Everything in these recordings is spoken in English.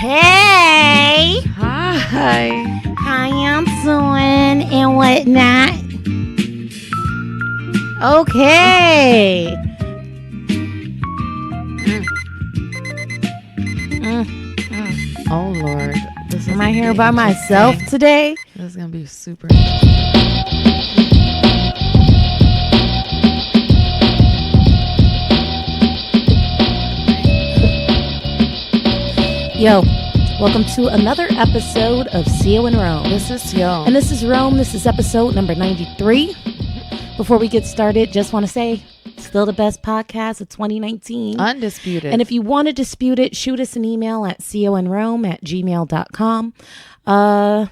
Hey! Hi. How y'all doing and whatnot? Okay. Oh, Lord. Am I here by myself today? This is going to be super. Yo, welcome to another episode of CEO in Rome. This is Yo. And this is Rome. This is episode number 93. Before we get started, just want to say, still the best podcast of 2019. Undisputed. And if you want to dispute it, shoot us an email at coinrome@gmail.com.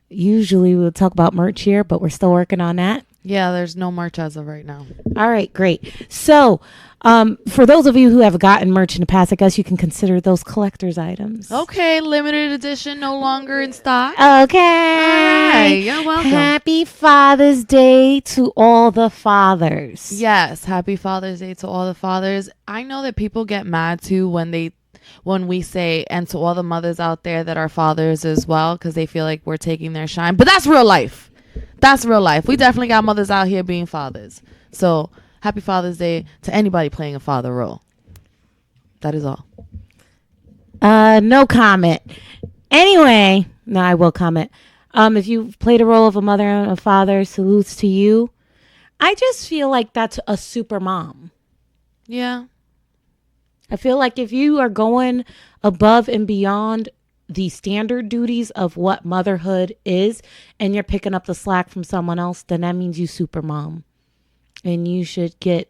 Usually we'll talk about merch here, but we're still working on that. Yeah, there's no merch as of right now. All right, great. So for those of you who have gotten merch in the past, I guess you can consider those collector's items. Okay, limited edition, no longer in stock. Okay. All right, you're welcome. Happy Father's Day to all the fathers. Yes, happy Father's Day to all the fathers. I know that people get mad too when we say, and to all the mothers out there that are fathers as well, because they feel like we're taking their shine. But that's real life. That's real life. We definitely got mothers out here being fathers. So happy Father's Day to anybody playing a father role. That is all. No comment. Anyway, no, I will comment. If you've played a role of a mother and a father, salutes to you. I just feel like that's a super mom. Yeah. I feel like if you are going above and beyond the standard duties of what motherhood is and you're picking up the slack from someone else, then that means you super mom. And you should get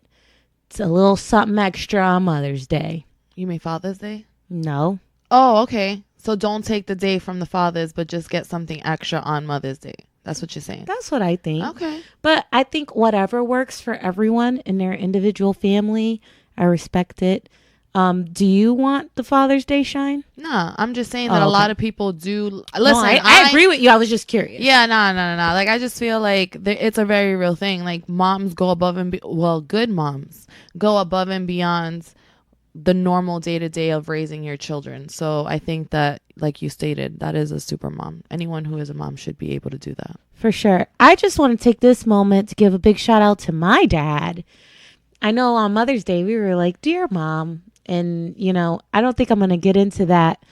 a little something extra on Mother's Day. You mean Father's Day? No. Oh, okay. So don't take the day from the fathers, but just get something extra on Mother's Day. That's what you're saying. That's what I think. Okay. But I think whatever works for everyone in their individual family, I respect it. Do you want the Father's Day shine? Nah, I'm just saying that a lot of people do. Listen, no, I agree with you. I was just curious. Yeah, no. Like, I just feel like it's a very real thing. Like, moms go above and good moms go above and beyond the normal day-to-day of raising your children. So I think that, like you stated, that is a super mom. Anyone who is a mom should be able to do that. For sure. I just want to take this moment to give a big shout out to my dad. I know on Mother's Day, we were like, dear mom. And, you know, I don't think I'm going to get into that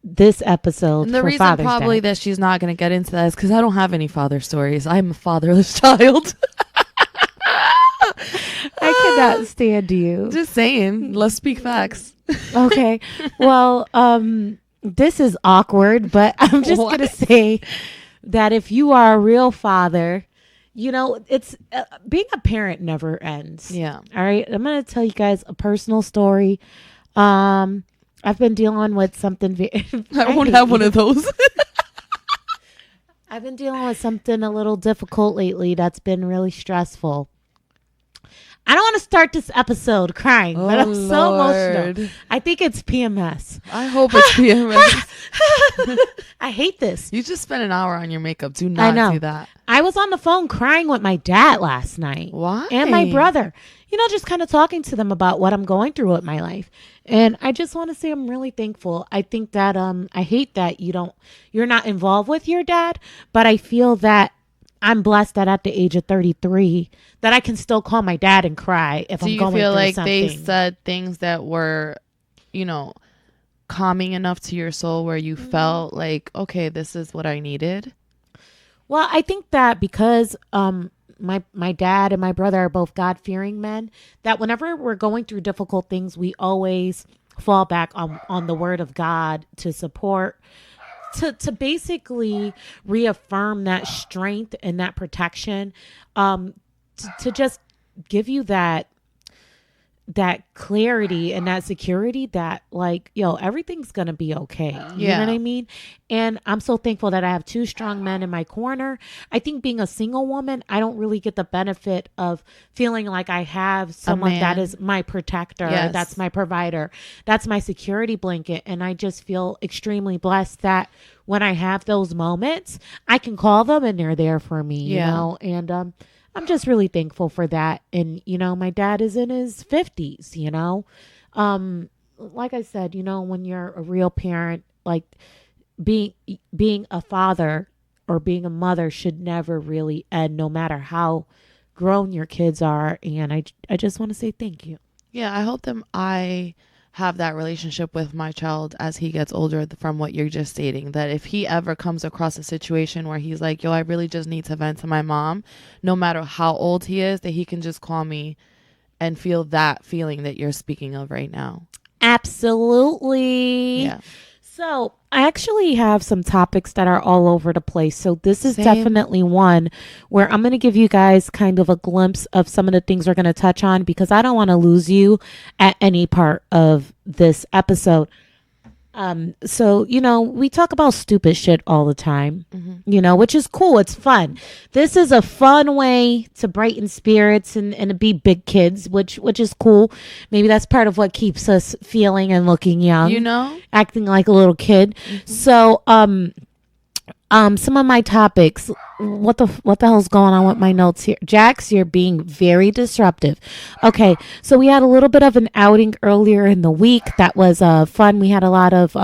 this episode. And the for reason Father's probably Day. that she's not going to get into that is because I don't have any father stories. I'm a fatherless child. I cannot stand you. Just saying. Let's speak facts. Okay. Well, this is awkward, but I'm just going to say that if you are a real father, you know, it's being a parent never ends. Yeah. All right. I'm going to tell you guys a personal story. I've been dealing with something. I won't have one of those. I've been dealing with something a little difficult lately that's been really stressful. I don't want to start this episode crying, but I'm so emotional. I think it's PMS. I hope it's PMS. I hate this. You just spent an hour on your makeup. Do not do that. I was on the phone crying with my dad last night. Why? And my brother. You know, just kind of talking to them about what I'm going through with my life. And I just want to say I'm really thankful. I think that I hate that you're not involved with your dad, but I feel that I'm blessed that at the age of 33 that I can still call my dad and cry if I'm going through something. Do you feel like they said things that were, you know, calming enough to your soul where you felt like, okay, this is what I needed? Well, I think that because my dad and my brother are both God-fearing men, that whenever we're going through difficult things, we always fall back on the word of God to support, to basically reaffirm that strength and that protection, to just give you that clarity and that security that, like, yo, everything's gonna be okay. You know what I mean? And I'm so thankful that I have two strong men in my corner. I think being a single woman, I don't really get the benefit of feeling like I have someone that is my protector. Yes. That's my provider. That's my security blanket. And I just feel extremely blessed that when I have those moments, I can call them and they're there for me, you know? And I'm just really thankful for that. And, you know, my dad is in his 50s, you know. Like I said, you know, when you're a real parent, like being a father or being a mother should never really end, no matter how grown your kids are. And I just want to say thank you. Yeah, I hope that I have that relationship with my child as he gets older, from what you're just stating, that if he ever comes across a situation where he's like, yo, I really just need to vent to my mom, no matter how old he is, that he can just call me and feel that feeling that you're speaking of right now. Absolutely. Yeah. So I actually have some topics that are all over the place. So this is Same. definitely one where I'm going to give you guys kind of a glimpse of some of the things we're going to touch on, because I don't want to lose you at any part of this episode. So, we talk about stupid shit all the time, which is cool. It's fun. This is a fun way to brighten spirits and to be big kids, which is cool. Maybe that's part of what keeps us feeling and looking young, acting like a little kid. So, some of my topics, what the hell's going on with my notes here? Jax, you're being very disruptive. Okay, so we had a little bit of an outing earlier in the week. That was fun. We had a lot of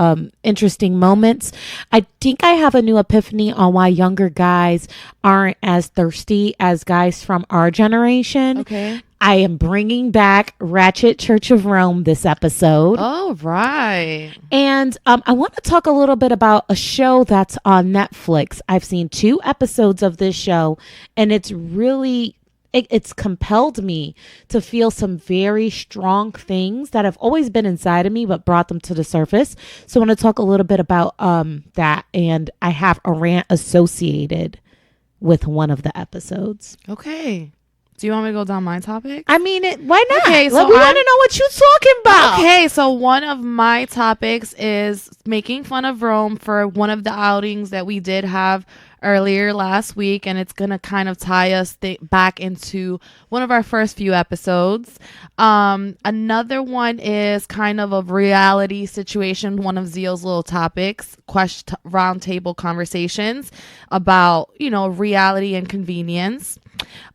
interesting moments. I think I have a new epiphany on why younger guys aren't as thirsty as guys from our generation. Okay. I am bringing back Ratchet Church of Rome this episode. Oh, right. And I want to talk a little bit about a show that's on Netflix. I've seen 2 episodes of this show, and it's really, it's compelled me to feel some very strong things that have always been inside of me, but brought them to the surface. So I want to talk a little bit about that. And I have a rant associated with one of the episodes. Okay. Do you want me to go down my topic? I mean, why not? Okay, so we want to know what you're talking about. Okay, so one of my topics is making fun of Rome for one of the outings that we did have earlier last week, and it's going to kind of tie us back into one of our first few episodes. Another one is kind of a reality situation, one of Zeal's little topics, roundtable conversations about, reality and convenience.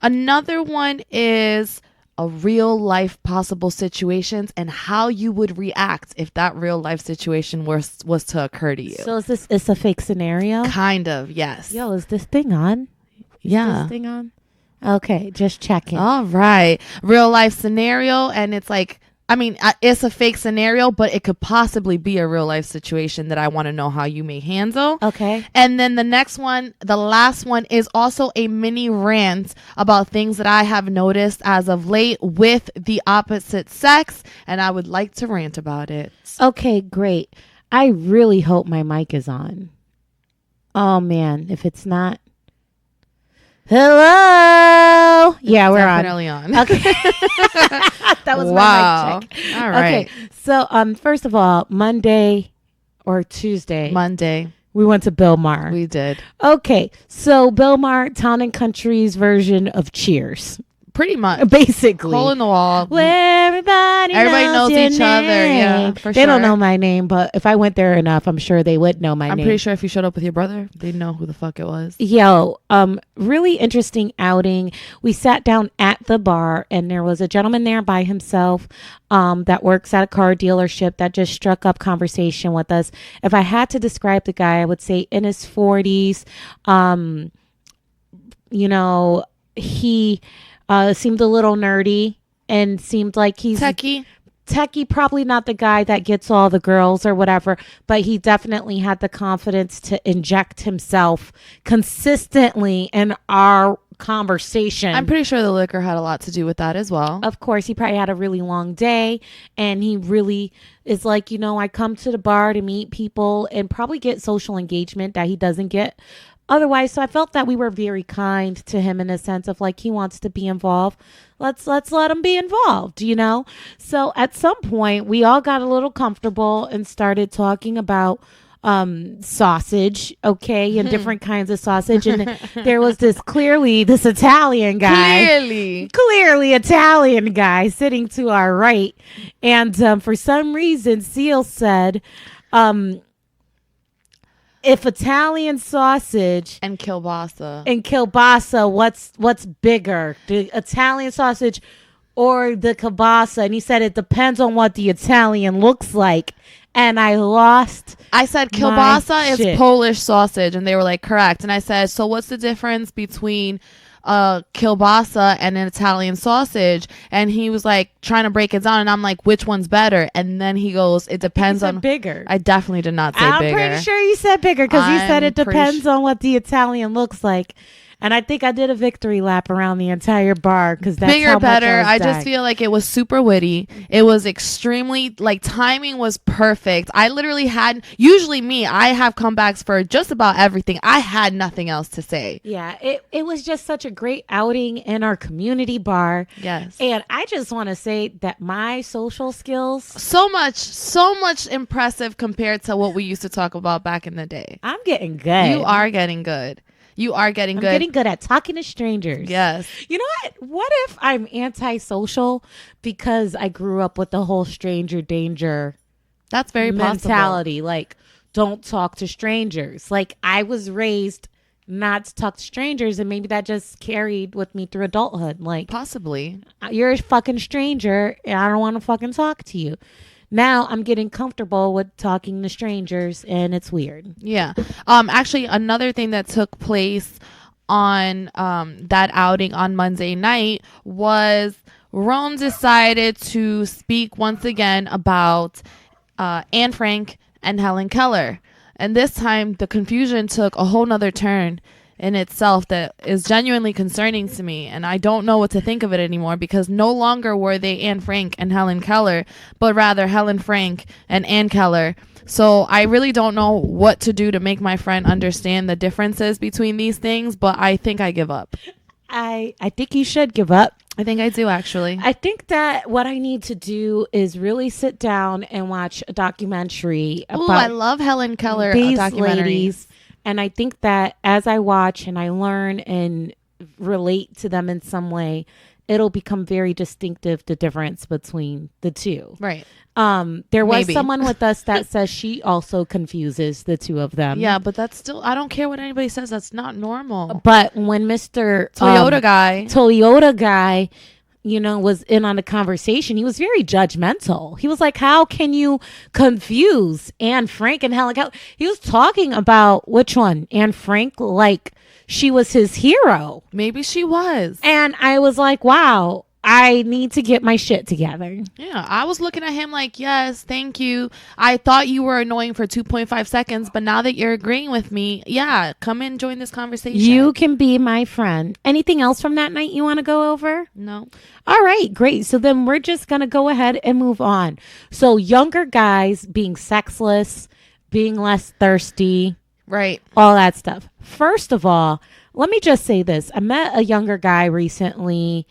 Another one is a real life possible situations and how you would react if that real life situation was to occur to you. So is a fake scenario? Kind of, yes. Yo, is this thing on? Yeah. This thing on? Okay, just checking. All right. Real life scenario, and it's like, it's a fake scenario, but it could possibly be a real life situation that I want to know how you may handle. Okay. And then the last one is also a mini rant about things that I have noticed as of late with the opposite sex, and I would like to rant about it. Okay, great. I really hope my mic is on. Oh man, if it's not. Hello. Yeah, we're definitely on. Okay. That was my mic check. All right. Okay. So, first of all, Monday or Tuesday, we went to Bill Maher. We did. Okay. So, Bill Maher, Town and Country's version of Cheers. Pretty much. Basically. Hole in the wall. Where everybody knows each other. Yeah, for sure. They don't know my name, but if I went there enough, I'm sure they would know my name. I'm pretty sure if you showed up with your brother, they'd know who the fuck it was. Yo, really interesting outing. We sat down at the bar, and there was a gentleman there by himself that works at a car dealership that just struck up conversation with us. If I had to describe the guy, I would say in his 40s. He seemed a little nerdy and seemed like he's techie, probably not the guy that gets all the girls or whatever, but he definitely had the confidence to inject himself consistently in our conversation. I'm pretty sure the liquor had a lot to do with that as well. Of course, he probably had a really long day, and he really is like, I come to the bar to meet people and probably get social engagement that he doesn't get otherwise. So I felt that we were very kind to him in a sense of like, he wants to be involved. Let's let him be involved, So at some point we all got a little comfortable and started talking about sausage, okay, and different kinds of sausage. And there was this Italian guy, clearly Italian guy sitting to our right. And for some reason, Seal said, if Italian sausage and kielbasa, what's bigger, the Italian sausage or the kielbasa? And he said it depends on what the Italian looks like. and I lost. I said kielbasa is Polish sausage, and they were like, correct. And I said, so what's the difference between kielbasa and an Italian sausage? And he was like trying to break it down, and I'm like, which one's better? And then he goes, it depends on bigger. I definitely did not say bigger. I'm pretty sure you said bigger because you said it depends on what the Italian looks like. And I think I did a victory lap around the entire bar because that's bigger, how much better. I just feel like it was super witty. It was extremely, like, timing was perfect. I literally had, usually me, I have comebacks for just about everything. I had nothing else to say. Yeah, it was just such a great outing in our community bar. Yes. And I just want to say that my social skills. So much impressive compared to what we used to talk about back in the day. I'm getting good. You are getting good. You are getting good. I'm getting good at talking to strangers. Yes. You know what? What if I'm antisocial because I grew up with the whole stranger danger That's very mentality? possible. Like, don't talk to strangers. Like, I was raised not to talk to strangers, and maybe that just carried with me through adulthood. Like, possibly. You're a fucking stranger, and I don't want to fucking talk to you. Now I'm getting comfortable with talking to strangers, and it's weird. Yeah. Actually, another thing that took place on that outing on Monday night was Rome decided to speak once again about Anne Frank and Helen Keller. And this time, the confusion took a whole nother turn in itself that is genuinely concerning to me, and I don't know what to think of it anymore, because no longer were they Anne Frank and Helen Keller, but rather Helen Frank and Anne Keller. So I really don't know what to do to make my friend understand the differences between these things, but I think I give up. I think you should give up. I think I do, actually. I think that what I need to do is really sit down and watch a documentary about I love Helen Keller these documentaries. ladies. And I think that as I watch and I learn and relate to them in some way, it'll become very distinctive, the difference between the two. Right. There was someone with us that says she also confuses the two of them. Yeah, but that's still, I don't care what anybody says. That's not normal. But when Mr. Toyota guy, you know, was in on the conversation, he was very judgmental. He was like, how can you confuse Anne Frank and Helen Keller? He was talking about which one? Anne Frank, like she was his hero. Maybe she was. And I was like, wow, I need to get my shit together. Yeah, I was looking at him like, yes, thank you. I thought you were annoying for 2.5 seconds, but now that you're agreeing with me, yeah, come in, join this conversation. You can be my friend. Anything else from that night you want to go over? No. All right, great. So then we're just going to go ahead and move on. So younger guys being sexless, being less thirsty. Right. All that stuff. First of all, let me just say this. I met a younger guy recently.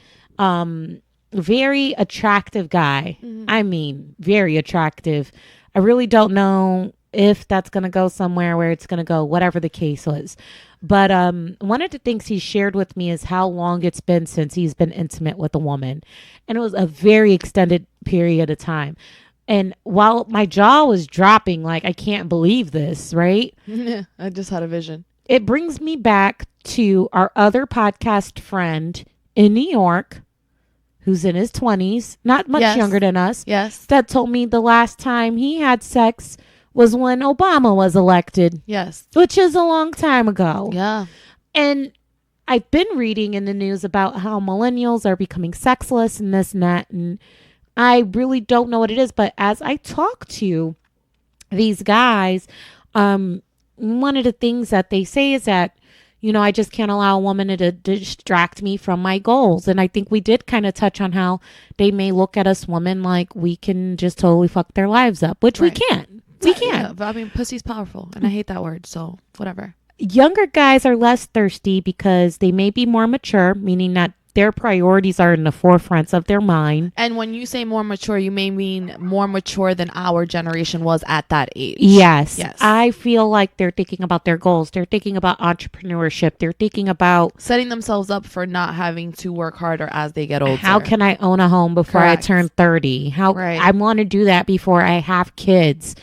Very attractive guy. Mm-hmm. I mean, very attractive. I really don't know if that's going to go somewhere, where it's going to go, whatever the case was. But one of the things he shared with me is how long it's been since he's been intimate with a woman. And it was a very extended period of time. And while my jaw was dropping, like, I can't believe this, right? I just had a vision. It brings me back to our other podcast friend in New York, who's in his 20s, not much younger than us. Yes. That told me the last time he had sex was when Obama was elected. Yes. Which is a long time ago. Yeah. And I've been reading in the news about how millennials are becoming sexless and this and that. And I really don't know what it is. But as I talk to these guys, one of the things that they say is that, you know, I just can't allow a woman to distract me from my goals. And I think we did kind of touch on how they may look at us women like we can just totally fuck their lives up, which we can't. We can't. Yeah, but I mean, pussy's powerful, and I hate that word, so whatever. Younger guys are less thirsty because they may be more mature, meaning that their priorities are in the forefronts of their mind. And when you say more mature, you may mean more mature than our generation was at that age. Yes. I feel like they're thinking about their goals. They're thinking about entrepreneurship. They're thinking about setting themselves up for not having to work harder as they get older. How can I own a home before I turn 30? I want to do that before I have kids.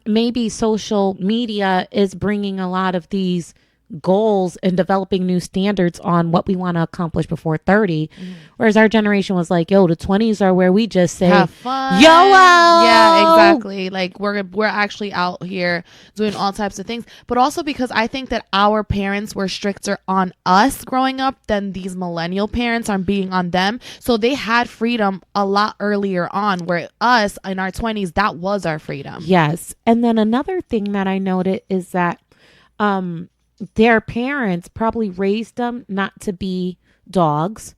Maybe social media is bringing a lot of these goals and developing new standards on what we want to accomplish before 30. Whereas our generation was like, yo, the 20s are where we just say, have fun. YOLO. Yeah, exactly. Like we're actually out here doing all types of things. But also because I think that our parents were stricter on us growing up than these millennial parents are being on them. So they had freedom a lot earlier on, where us in our 20s, that was our freedom. Yes. And then another thing that I noted is that their parents probably raised them not to be dogs,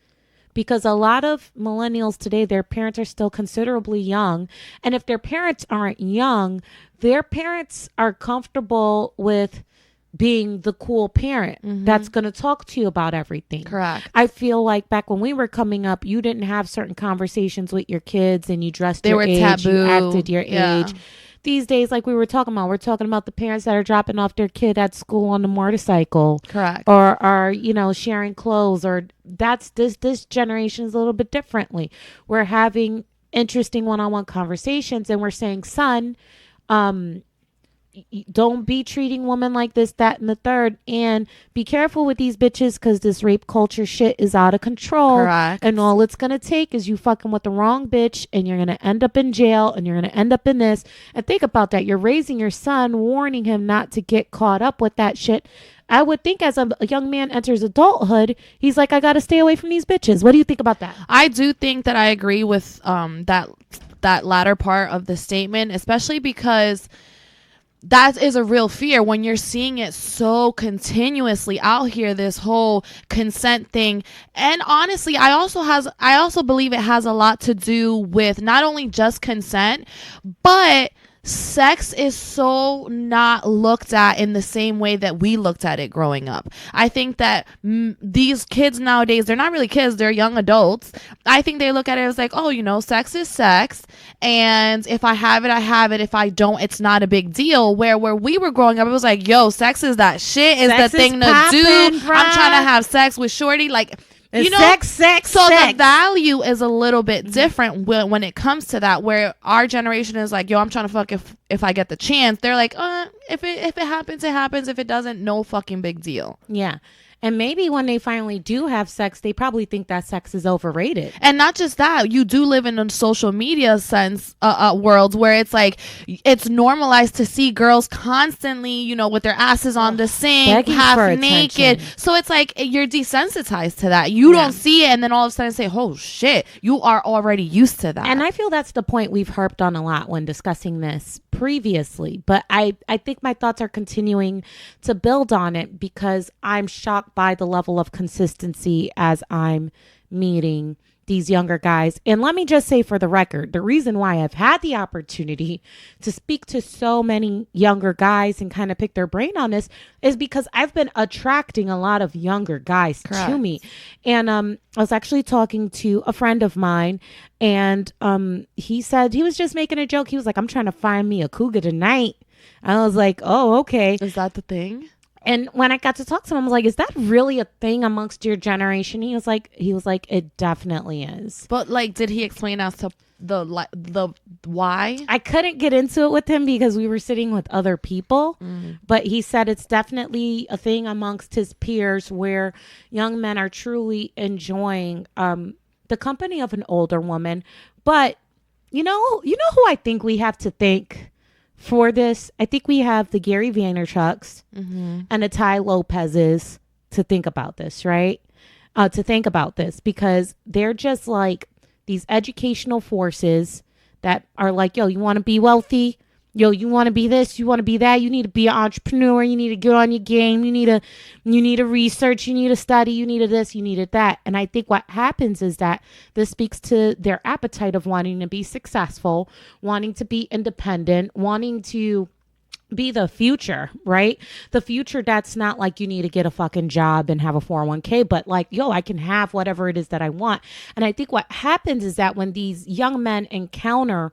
because a lot of millennials today, their parents are still considerably young. And if their parents aren't young, their parents are comfortable with being the cool parent that's going to talk to you about everything. Correct. I feel like back when we were coming up, you didn't have certain conversations with your kids and you dressed your age, taboo. you acted your age. These days, like we were talking about, we're talking about the parents that are dropping off their kid at school on the motorcycle. Correct. Or are, you know, sharing clothes, or that's this generation is a little bit differently. We're having interesting one-on-one conversations and we're saying, son, don't be treating women like this, that, and the third. And be careful with these bitches because this rape culture shit is out of control. Correct. And all it's going to take is you fucking with the wrong bitch and you're going to end up in jail and you're going to end up in this. And think about that. You're raising your son, warning him not to get caught up with that shit. I would think as a young man enters adulthood, he's like, I got to stay away from these bitches. What do you think about that? I do think that I agree with that latter part of the statement, especially because that is a real fear when you're seeing it so continuously out here, this whole consent thing. And honestly, I also believe it has a lot to do with not only just consent, but sex is so not looked at in the same way that we looked at it growing up. I think that these kids nowadays, they're not really kids, they're young adults. I think they look at it as like, oh, you know, sex is sex. And if I have it, I have it. If I don't, it's not a big deal. Where we were growing up, it was like, yo, sex is that shit, is the thing to do. Bruh. I'm trying to have sex with shorty. Like, you know, sex. The value is a little bit different when it comes to that, where our generation is like, yo, I'm trying to fuck if I get the chance. They're like, if it happens, it happens. If it doesn't, no fucking big deal. Yeah. And maybe when they finally do have sex, they probably think that sex is overrated. And not just that, you do live in a social media sense world where it's like, it's normalized to see girls constantly, you know, with their asses on the sink, half naked. So it's like you're desensitized to that. You don't see it, and then all of a sudden say, oh shit, you are already used to that. And I feel that's the point we've harped on a lot when discussing this previously. But I think my thoughts are continuing to build on it because I'm shocked by the level of consistency as I'm meeting these younger guys. And let me just say for the record, the reason why I've had the opportunity to speak to so many younger guys and kind of pick their brain on this is because I've been attracting a lot of younger guys to me. And I was actually talking to a friend of mine, and he said he was just making a joke. He was like, I'm trying to find me a cougar tonight. I was like, oh, okay. Is that the thing? And when I got to talk to him, I was like, is that really a thing amongst your generation? He was like, it definitely is. But like, did he explain as to the why? I couldn't get into it with him because we were sitting with other people, but he said it's definitely a thing amongst his peers where young men are truly enjoying the company of an older woman. But you know who I think we have to thank for this? I think we have the Gary Vaynerchuks and the Ty Lopez's to think about this, right? To think about this because they're just like these educational forces that are like, yo, you want to be wealthy? Yo, you want to be this, you want to be that, you need to be an entrepreneur, you need to get on your game, you need to research, you need to study, you need to this, you needed that. And I think what happens is that this speaks to their appetite of wanting to be successful, wanting to be independent, wanting to be the future, right? The future that's not like you need to get a fucking job and have a 401k, but like, yo, I can have whatever it is that I want. And I think what happens is that when these young men encounter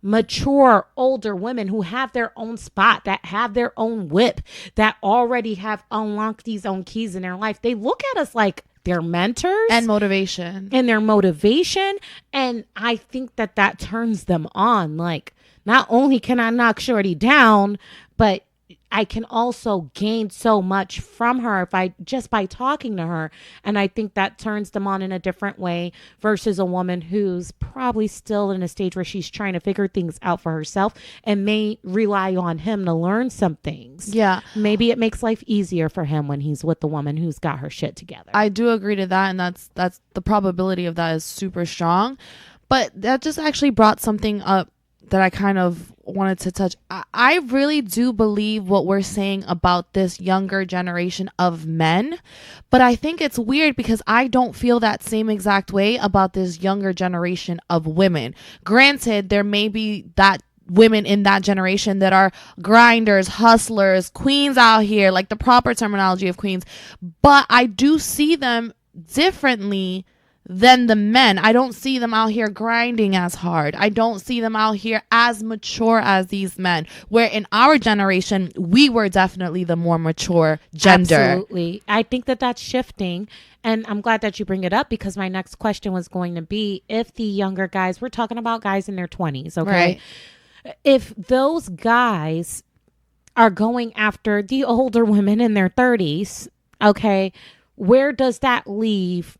mature older women who have their own spot, that have their own whip, that already have unlocked these own keys in their life, they look at us like their mentors and motivation and I think that turns them on. Like, not only can I knock shorty down, but I can also gain so much from her if I just by talking to her. And I think that turns them on in a different way versus a woman who's probably still in a stage where she's trying to figure things out for herself and may rely on him to learn some things. Yeah. Maybe it makes life easier for him when he's with the woman who's got her shit together. I do agree to that. And that's the probability of that is super strong. But that just actually brought something up that I kind of wanted to touch. I really do believe what we're saying about this younger generation of men, but I think it's weird because I don't feel that same exact way about this younger generation of women. Granted, there may be that women in that generation that are grinders, hustlers, queens out here, like the proper terminology of queens, but I do see them differently than the men. I don't see them out here grinding as hard. I don't see them out here as mature as these men, where in our generation, we were definitely the more mature gender. Absolutely. I think that that's shifting. And I'm glad that you bring it up because my next question was going to be if the younger guys, we're talking about guys in their 20s, okay? Right. If those guys are going after the older women in their 30s, okay, where does that leave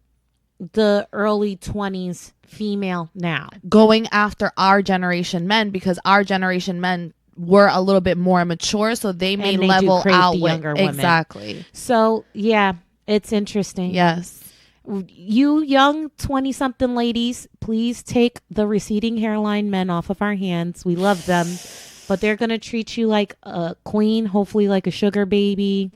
the early 20s female now? Going after our generation men, because our generation men were a little bit more mature, so they may level out with younger women. Exactly. So yeah, it's interesting. Yes. You young 20-something ladies, please take the receding hairline men off of our hands. We love them, but they're going to treat you like a queen, hopefully like a sugar baby.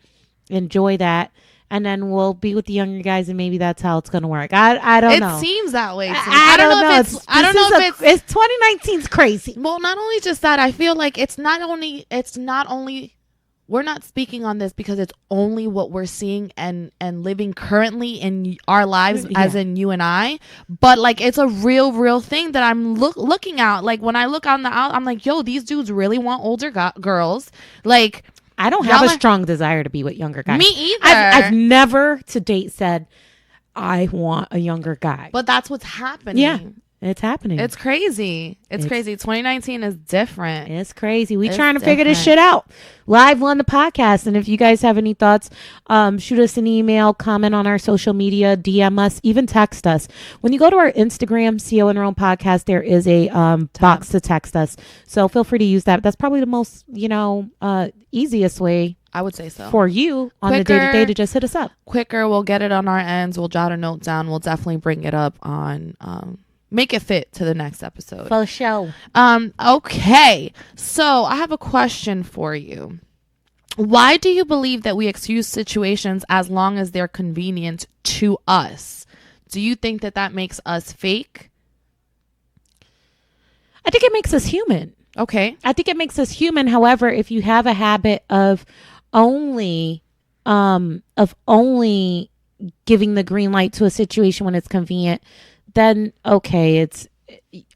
Enjoy that. And then we'll be with the younger guys, and maybe that's how it's going to work. I don't know. It seems that way to me. I don't know if it's 2019's crazy. Well, not only just that, I feel like it's not only we're not speaking on this because it's only what we're seeing and living currently in our lives, as in you and I, but like it's a real thing that I'm looking at. Like when I look on I'm like, yo, these dudes really want older girls. Like, I don't have a strong desire to be with younger guys. Me either. I've never to date said I want a younger guy. But that's what's happening. Yeah, it's happening. It's crazy. It's crazy. 2019 is different. It's crazy. We trying to figure this shit out live on the podcast. And if you guys have any thoughts, shoot us an email, comment on our social media, DM us, even text us. When you go to our Instagram, CO and Her Own Podcast, there is a box to text us. So feel free to use that. That's probably the most, easiest way, I would say so, for you on the day-to-day to just hit us up. Quicker. We'll get it on our ends. We'll jot a note down. We'll definitely bring it up on make it fit to the next episode. For sure. Okay. So I have a question for you. Why do you believe that we excuse situations as long as they're convenient to us? Do you think that makes us fake? I think it makes us human. Okay. I think it makes us human. However, if you have a habit of only giving the green light to a situation when it's convenient, then okay,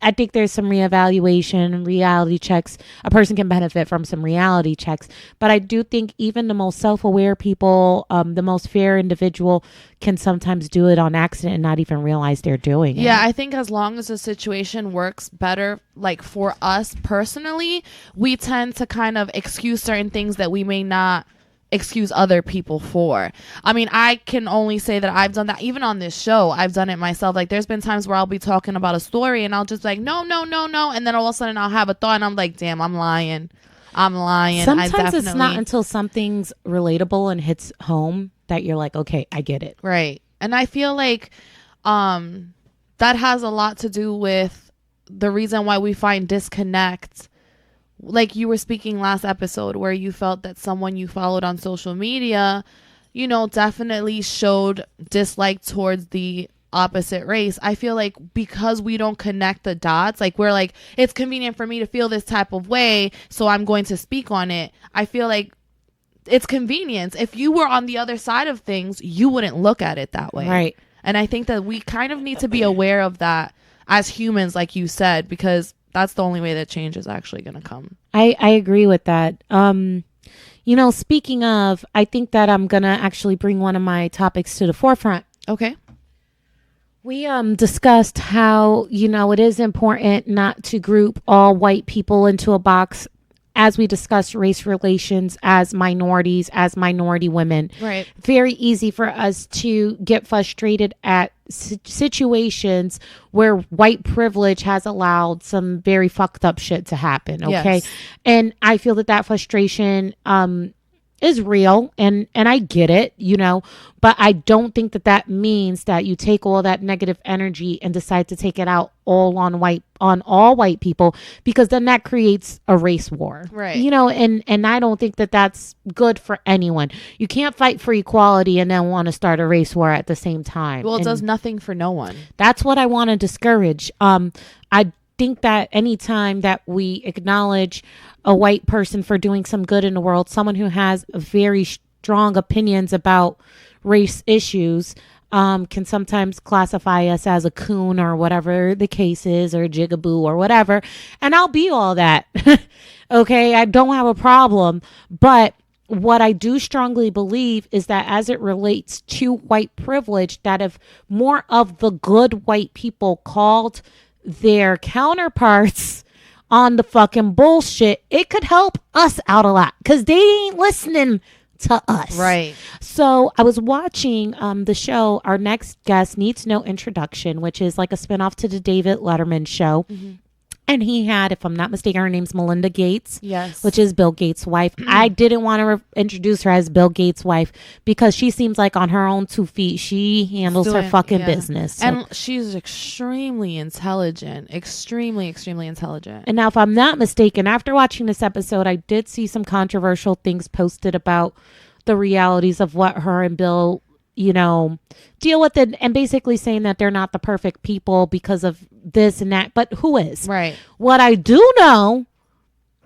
I think there's some reevaluation, reality checks. A person can benefit from some reality checks. But I do think even the most self-aware people, the most fair individual can sometimes do it on accident and not even realize they're doing it. Yeah, I think as long as the situation works better, like for us personally, we tend to kind of excuse certain things that we may not excuse other people for. I mean, I can only say that I've done that. Even on this show, I've done it myself. Like there's been times where I'll be talking about a story and I'll just like, no. And then all of a sudden I'll have a thought and I'm like, damn, I'm lying. Sometimes it's not until something's relatable and hits home that you're like, okay, I get it. Right. And I feel like that has a lot to do with the reason why we find disconnect. Like you were speaking last episode where you felt that someone you followed on social media, definitely showed dislike towards the opposite race. I feel like because we don't connect the dots, like we're like, it's convenient for me to feel this type of way, so I'm going to speak on it. I feel like it's convenience. If you were on the other side of things, you wouldn't look at it that way. Right. And I think that we kind of need to be aware of that as humans, like you said, because that's the only way that change is actually going to come. I agree with that. Speaking of, I think that I'm going to actually bring one of my topics to the forefront. Okay. We discussed how, it is important not to group all white people into a box as we discuss race relations as minorities, as minority women, Right. very easy for us to get frustrated at situations where white privilege has allowed some very fucked up shit to happen. Okay. Yes. And I feel that frustration, is real, and I get it, but I don't think that means that you take all that negative energy and decide to take it out all on all white people, because then that creates a race war. Right. And I don't think that that's good for anyone. You can't fight for equality and then want to start a race war at the same time. Well, it and does nothing for no one. that's what I want to discourage. I think that anytime that we acknowledge a white person for doing some good in the world, someone who has very strong opinions about race issues, can sometimes classify us as a coon or whatever the case is, or jigaboo or whatever. And I'll be all that. Okay. I don't have a problem. But what I do strongly believe is that as it relates to white privilege, that if more of the good white people called their counterparts on the fucking bullshit, it could help us out a lot, because they ain't listening to us. Right. So I was watching the show Our Next Guest Needs No Introduction, which is like a spinoff to the David Letterman show. Mm-hmm. And he had, if I'm not mistaken, her name's Melinda Gates. Yes. Which is Bill Gates' wife. I didn't want to introduce her as Bill Gates' wife, because she seems like on her own 2 feet, she handles her fucking business. So. And she's extremely intelligent. Extremely, extremely intelligent. And now, if I'm not mistaken, after watching this episode, I did see some controversial things posted about the realities of what her and Bill, deal with it, and basically saying that they're not the perfect people because of this and that. But who is? Right. What I do know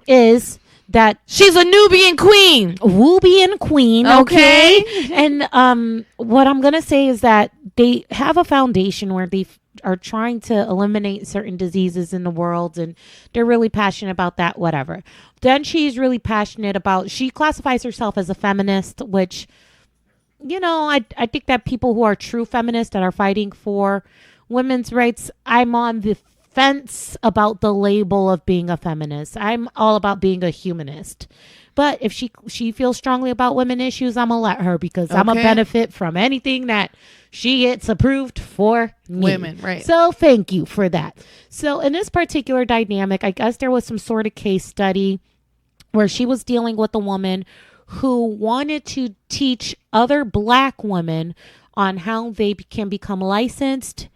is that she's a Nubian queen. Nubian queen. Okay. And what I'm going to say is that they have a foundation where they are trying to eliminate certain diseases in the world, and they're really passionate about that, whatever. Then she's really passionate about, she classifies herself as a feminist, which, I think that people who are true feminists that are fighting for women's rights, I'm on the fence about the label of being a feminist. I'm all about being a humanist. But if she feels strongly about women issues, I'm going to let her, because I'm going to benefit from anything that she gets approved for me. Women, right. So thank you for that. So in this particular dynamic, I guess there was some sort of case study where she was dealing with a woman who wanted to teach other black women on how they can become licensed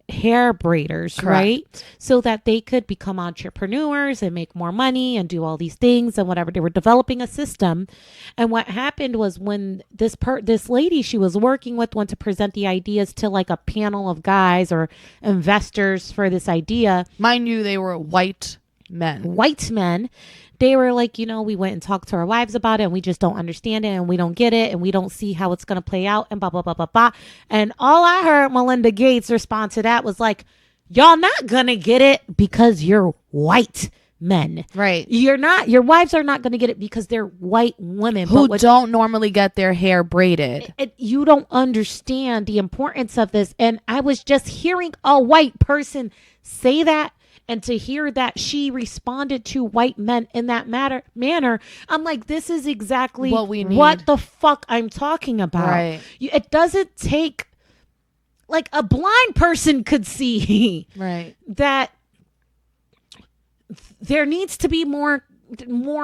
hair braiders. Correct. Right? So that they could become entrepreneurs and make more money and do all these things and whatever. They were developing a system. And what happened was, when this lady she was working with went to present the ideas to like a panel of guys or investors for this idea. Mind you, they were white men. They were like, we went and talked to our wives about it, and we just don't understand it, and we don't get it, and we don't see how it's going to play out, and blah, blah, blah, blah, blah. And all I heard Melinda Gates respond to that was like, y'all not going to get it because you're white men. Right. Your wives are not going to get it because they're white women. Who don't normally get their hair braided. You don't understand the importance of this. And I was just hearing a white person say that. And to hear that she responded to white men in that manner, I'm like, this is exactly what we need. What the fuck I'm talking about. Right. It doesn't take, like, a blind person could see right. that there needs to be more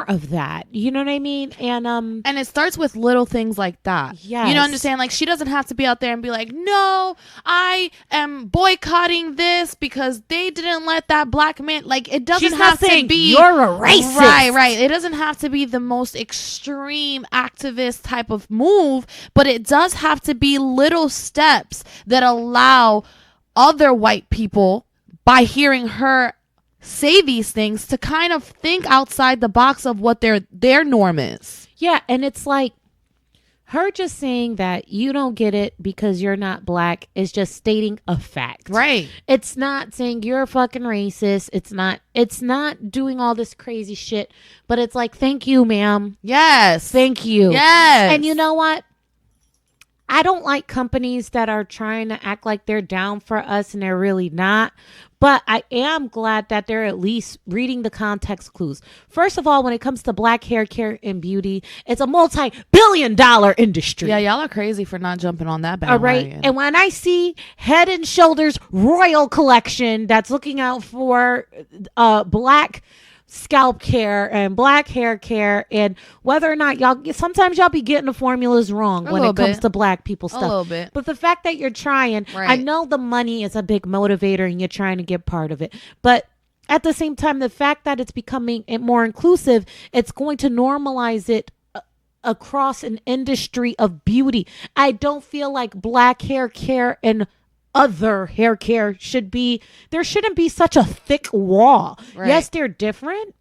of that. You know what I mean? And it starts with little things like that. Yes. You know, understand? Like, she doesn't have to be out there and be like, no, I am boycotting this because they didn't let that black man. Like, it doesn't She's have not saying to be. You're a racist. Right. It doesn't have to be the most extreme activist type of move, but it does have to be little steps that allow other white people, by hearing her say these things, to kind of think outside the box of what their norm is. Yeah, and it's like her just saying that you don't get it because you're not black is just stating a fact. Right. It's not saying you're a fucking racist. It's not doing all this crazy shit, but it's like, thank you, ma'am. Yes. Thank you. Yes. And you know what? I don't like companies that are trying to act like they're down for us and they're really not. But I am glad that they're at least reading the context clues. First of all, when it comes to black hair care and beauty, it's a multi-billion-dollar industry. Yeah, y'all are crazy for not jumping on that All right. bandwagon. And when I see Head and Shoulders Royal Collection that's looking out for black scalp care and black hair care, and whether or not sometimes y'all be getting the formulas wrong when it comes to black people stuff. A little bit. But the fact that you're trying, Right. I know the money is a big motivator and you're trying to get part of it. But at the same time, the fact that it's becoming more inclusive, it's going to normalize it across an industry of beauty. I don't feel like black hair care and other hair care there shouldn't be such a thick wall. Right. Yes, they're different,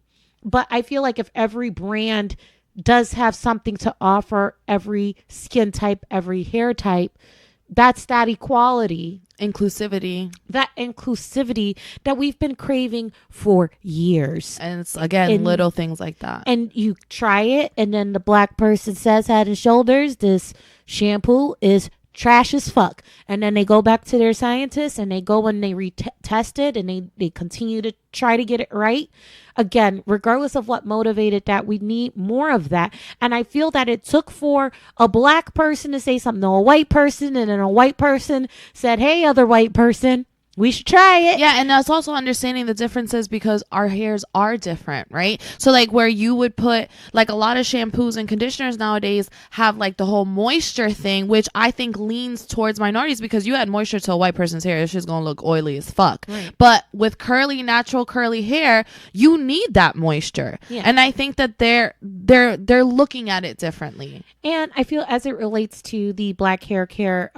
but I feel like if every brand does have something to offer every skin type, every hair type, that's that equality, inclusivity, that we've been craving for years. and it's again little things like that. And you try it, and then the black person says, Head and Shoulders, this shampoo is trash as fuck, and then they go back to their scientists and they go and they retest it, and they continue to try to get it right again. Regardless of what motivated that, we need more of that. And I feel that it took for a black person to say something to a white person, and then a white person said, hey, other white person, we should try it. Yeah, and that's also understanding the differences because our hairs are different, right? So like where you would put like a lot of shampoos and conditioners nowadays have like the whole moisture thing, which I think leans towards minorities, because you add moisture to a white person's hair, it's just gonna look oily as fuck. Right. But with natural curly hair, you need that moisture. Yeah. And I think that they're looking at it differently. And I feel as it relates to the black hair care,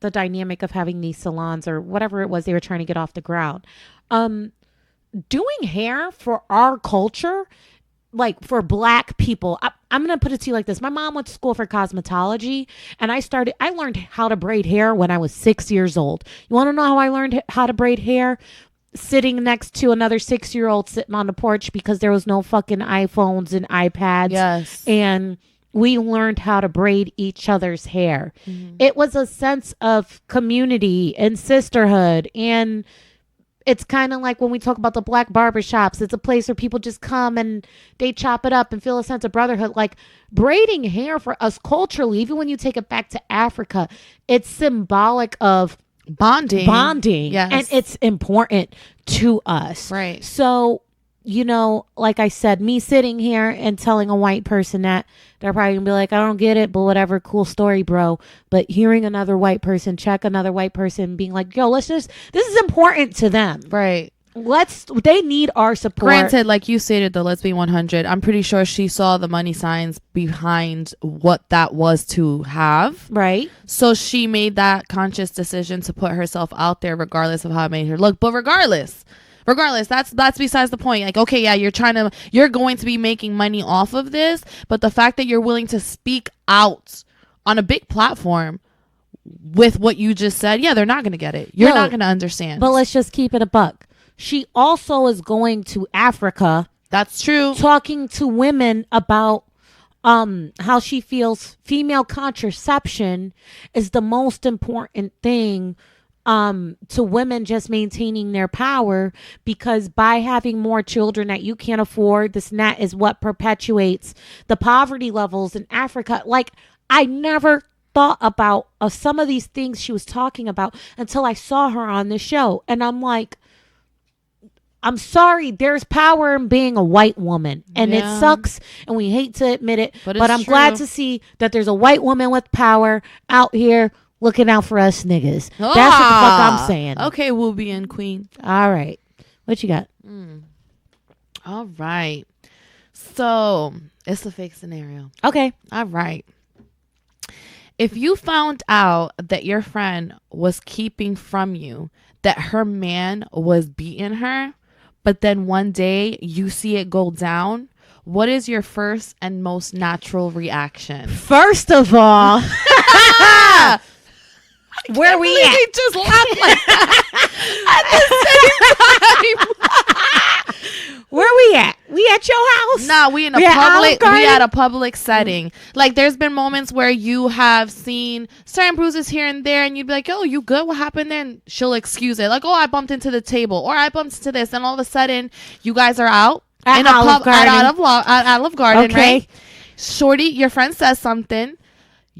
the dynamic of having these salons or whatever it was they were trying to get off the ground, doing hair for our culture, like for black people, I'm going to put it to you like this. My mom went to school for cosmetology, and I learned how to braid hair when I was 6 years old. You want to know how I learned how to braid hair? Sitting next to another 6-year-old sitting on the porch, because there was no fucking iPhones and iPads. Yes. And we learned how to braid each other's hair. Mm-hmm. It was a sense of community and sisterhood. And it's kind of like when we talk about the black barbershops, it's a place where people just come and they chop it up and feel a sense of brotherhood. Like braiding hair for us culturally, even when you take it back to Africa, it's symbolic of bonding. Yes. And it's important to us. Right. So, you know, like I said, me sitting here and telling a white person that, they're probably gonna be like, I don't get it, but whatever, cool story, bro. But hearing another white person check another white person being like, yo, this is important to them. Right. They need our support. Granted, like you stated, though, let's be 100. I'm pretty sure she saw the money signs behind what that was to have. Right. So she made that conscious decision to put herself out there regardless of how it made her look. But regardless, that's besides the point. Like, okay, yeah, you're going to be making money off of this, but the fact that you're willing to speak out on a big platform with what you just said, yeah, they're not going to get it. You're not going to understand. But let's just keep it a buck. She also is going to Africa. That's true. Talking to women about how she feels female contraception is the most important thing to women just maintaining their power, because by having more children that you can't afford, this and that is what perpetuates the poverty levels in Africa. Like, I never thought about some of these things she was talking about until I saw her on the show. And I'm like, I'm sorry, there's power in being a white woman, and it sucks and we hate to admit it, but I'm glad to see that there's a white woman with power out here looking out for us niggas. That's what the fuck I'm saying. Okay, Wooby and Queen. All right. What you got? All right. So, it's a fake scenario. Okay. All right. If you found out that your friend was keeping from you that her man was beating her, but then one day you see it go down, what is your first and most natural reaction? First of all, where we at? We just laughed like that at the same time. Where we at? We at your house? Nah, we at a public setting. Like, there's been moments where you have seen certain bruises here and there, and you'd be like, "Oh, you good? What happened?" Then she'll excuse it, like, "Oh, I bumped into the table, or I bumped into this," and all of a sudden, you guys are out at in a pub at Olive Garden, okay. right? Shorty, your friend says something.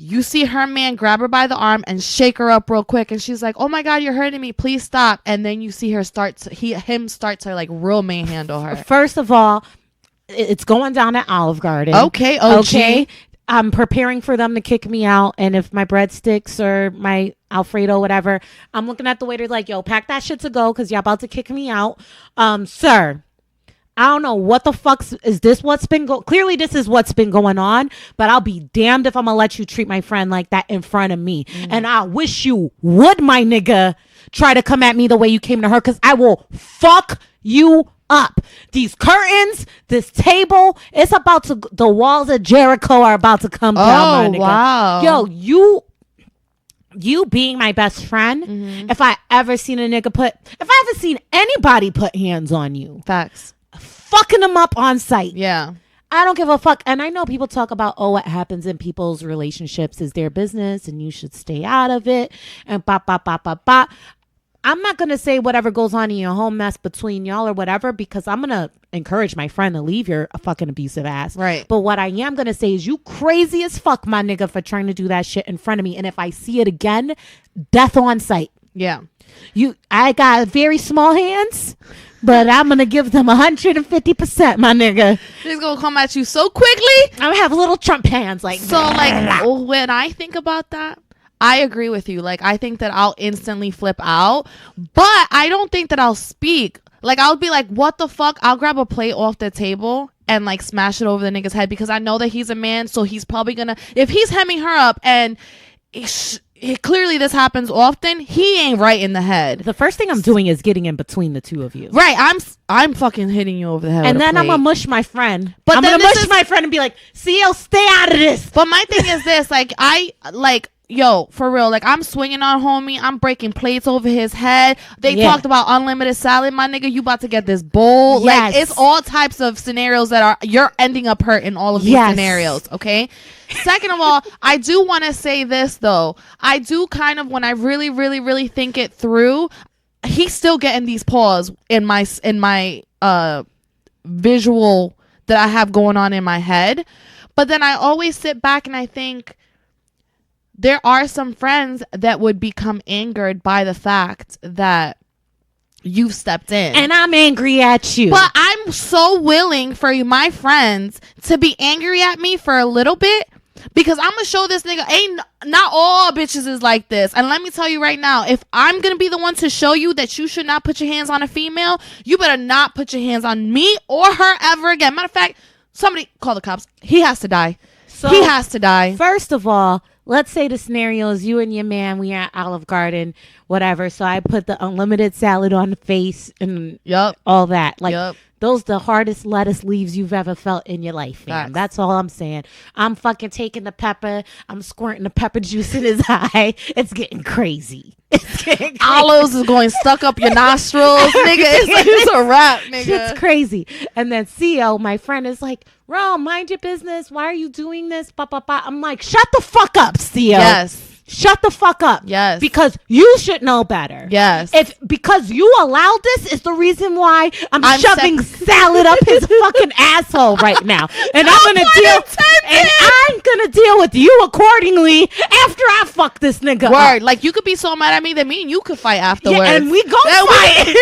You see her man grab her by the arm and shake her up real quick, and she's like, "Oh my God, you're hurting me! Please stop!" And then you see her start to like real manhandle her. First of all, it's going down at Olive Garden. Okay, OG. Okay. I'm preparing for them to kick me out, and if my breadsticks or my Alfredo, whatever, I'm looking at the waiter like, "Yo, pack that shit to go, because y'all about to kick me out, sir." I don't know what the fuck's is this. Clearly this is what's been going on, but I'll be damned if I'm gonna let you treat my friend like that in front of me. And I wish you would, my nigga, try to come at me the way you came to her, because I will fuck you up. These curtains, this table, it's about to, the walls of Jericho are about to come down, my nigga. Wow. Yo, you being my best friend, if I ever seen anybody put hands on you, Facts. fucking them up on site. Yeah. I don't give a fuck. And I know people talk about, oh, what happens in people's relationships is their business and you should stay out of it. And bop, bop, bop, bop, bop. I'm not going to say whatever goes on in your home mess between y'all or whatever, because I'm going to encourage my friend to leave your fucking abusive ass. Right. But what I am going to say is, you crazy as fuck, my nigga, for trying to do that shit in front of me. And if I see it again, death on sight. Yeah. I got very small hands, but I'm going to give them 150%, my nigga. She's going to come at you so quickly. I'm going to have little Trump hands like. So, like, when I think about that, I agree with you. Like, I think that I'll instantly flip out, but I don't think that I'll speak. Like, I'll be like, what the fuck? I'll grab a plate off the table and, like, smash it over the nigga's head, because I know that he's a man, so he's probably gonna, if he's hemming her up and clearly this happens often, he ain't right in the head. The first thing I'm doing is getting in between the two of you. Right. I'm fucking hitting you over the head. And then I'm gonna mush my friend. But I'm gonna mush my friend and be like, CL, stay out of this. But my thing is this, yo, for real, like, I'm swinging on homie, I'm breaking plates over his head. They talked about unlimited salad, my nigga. You about to get this bowl. Yes. Like, it's all types of scenarios that you're ending up hurt in all of these scenarios. Okay. Second of all, I do want to say this though. I do kind of, when I really, really, really think it through, he's still getting these paws in my visual that I have going on in my head. But then I always sit back and I think, there are some friends that would become angered by the fact that you've stepped in. And I'm angry at you. But I'm so willing for my friends to be angry at me for a little bit, because I'm going to show this nigga, not all bitches is like this. And let me tell you right now, if I'm going to be the one to show you that you should not put your hands on a female, you better not put your hands on me or her ever again. Matter of fact, somebody call the cops. He has to die. He has to die. First of all, let's say the scenario is you and your man, we are at Olive Garden, whatever. So I put the unlimited salad on the face and all that. Like, those the hardest lettuce leaves you've ever felt in your life, fam. That's all I'm saying. I'm fucking taking the pepper. I'm squirting the pepper juice in his eye. It's getting crazy. Olives is going stuck up your nostrils, nigga. It's a wrap, nigga. It's crazy. And then CO, my friend, is like, "Ro, mind your business. Why are you doing this?" I'm like, shut the fuck up, CO. Yes. Shut the fuck up. Yes. Because you should know better. Yes. Because you allowed this is the reason why I'm shoving salad up his fucking asshole right now. And I'm gonna deal with you accordingly after I fuck this nigga Word. up. Like, you could be so mad at me that me and you could fight afterwards. Yeah, and we go fight.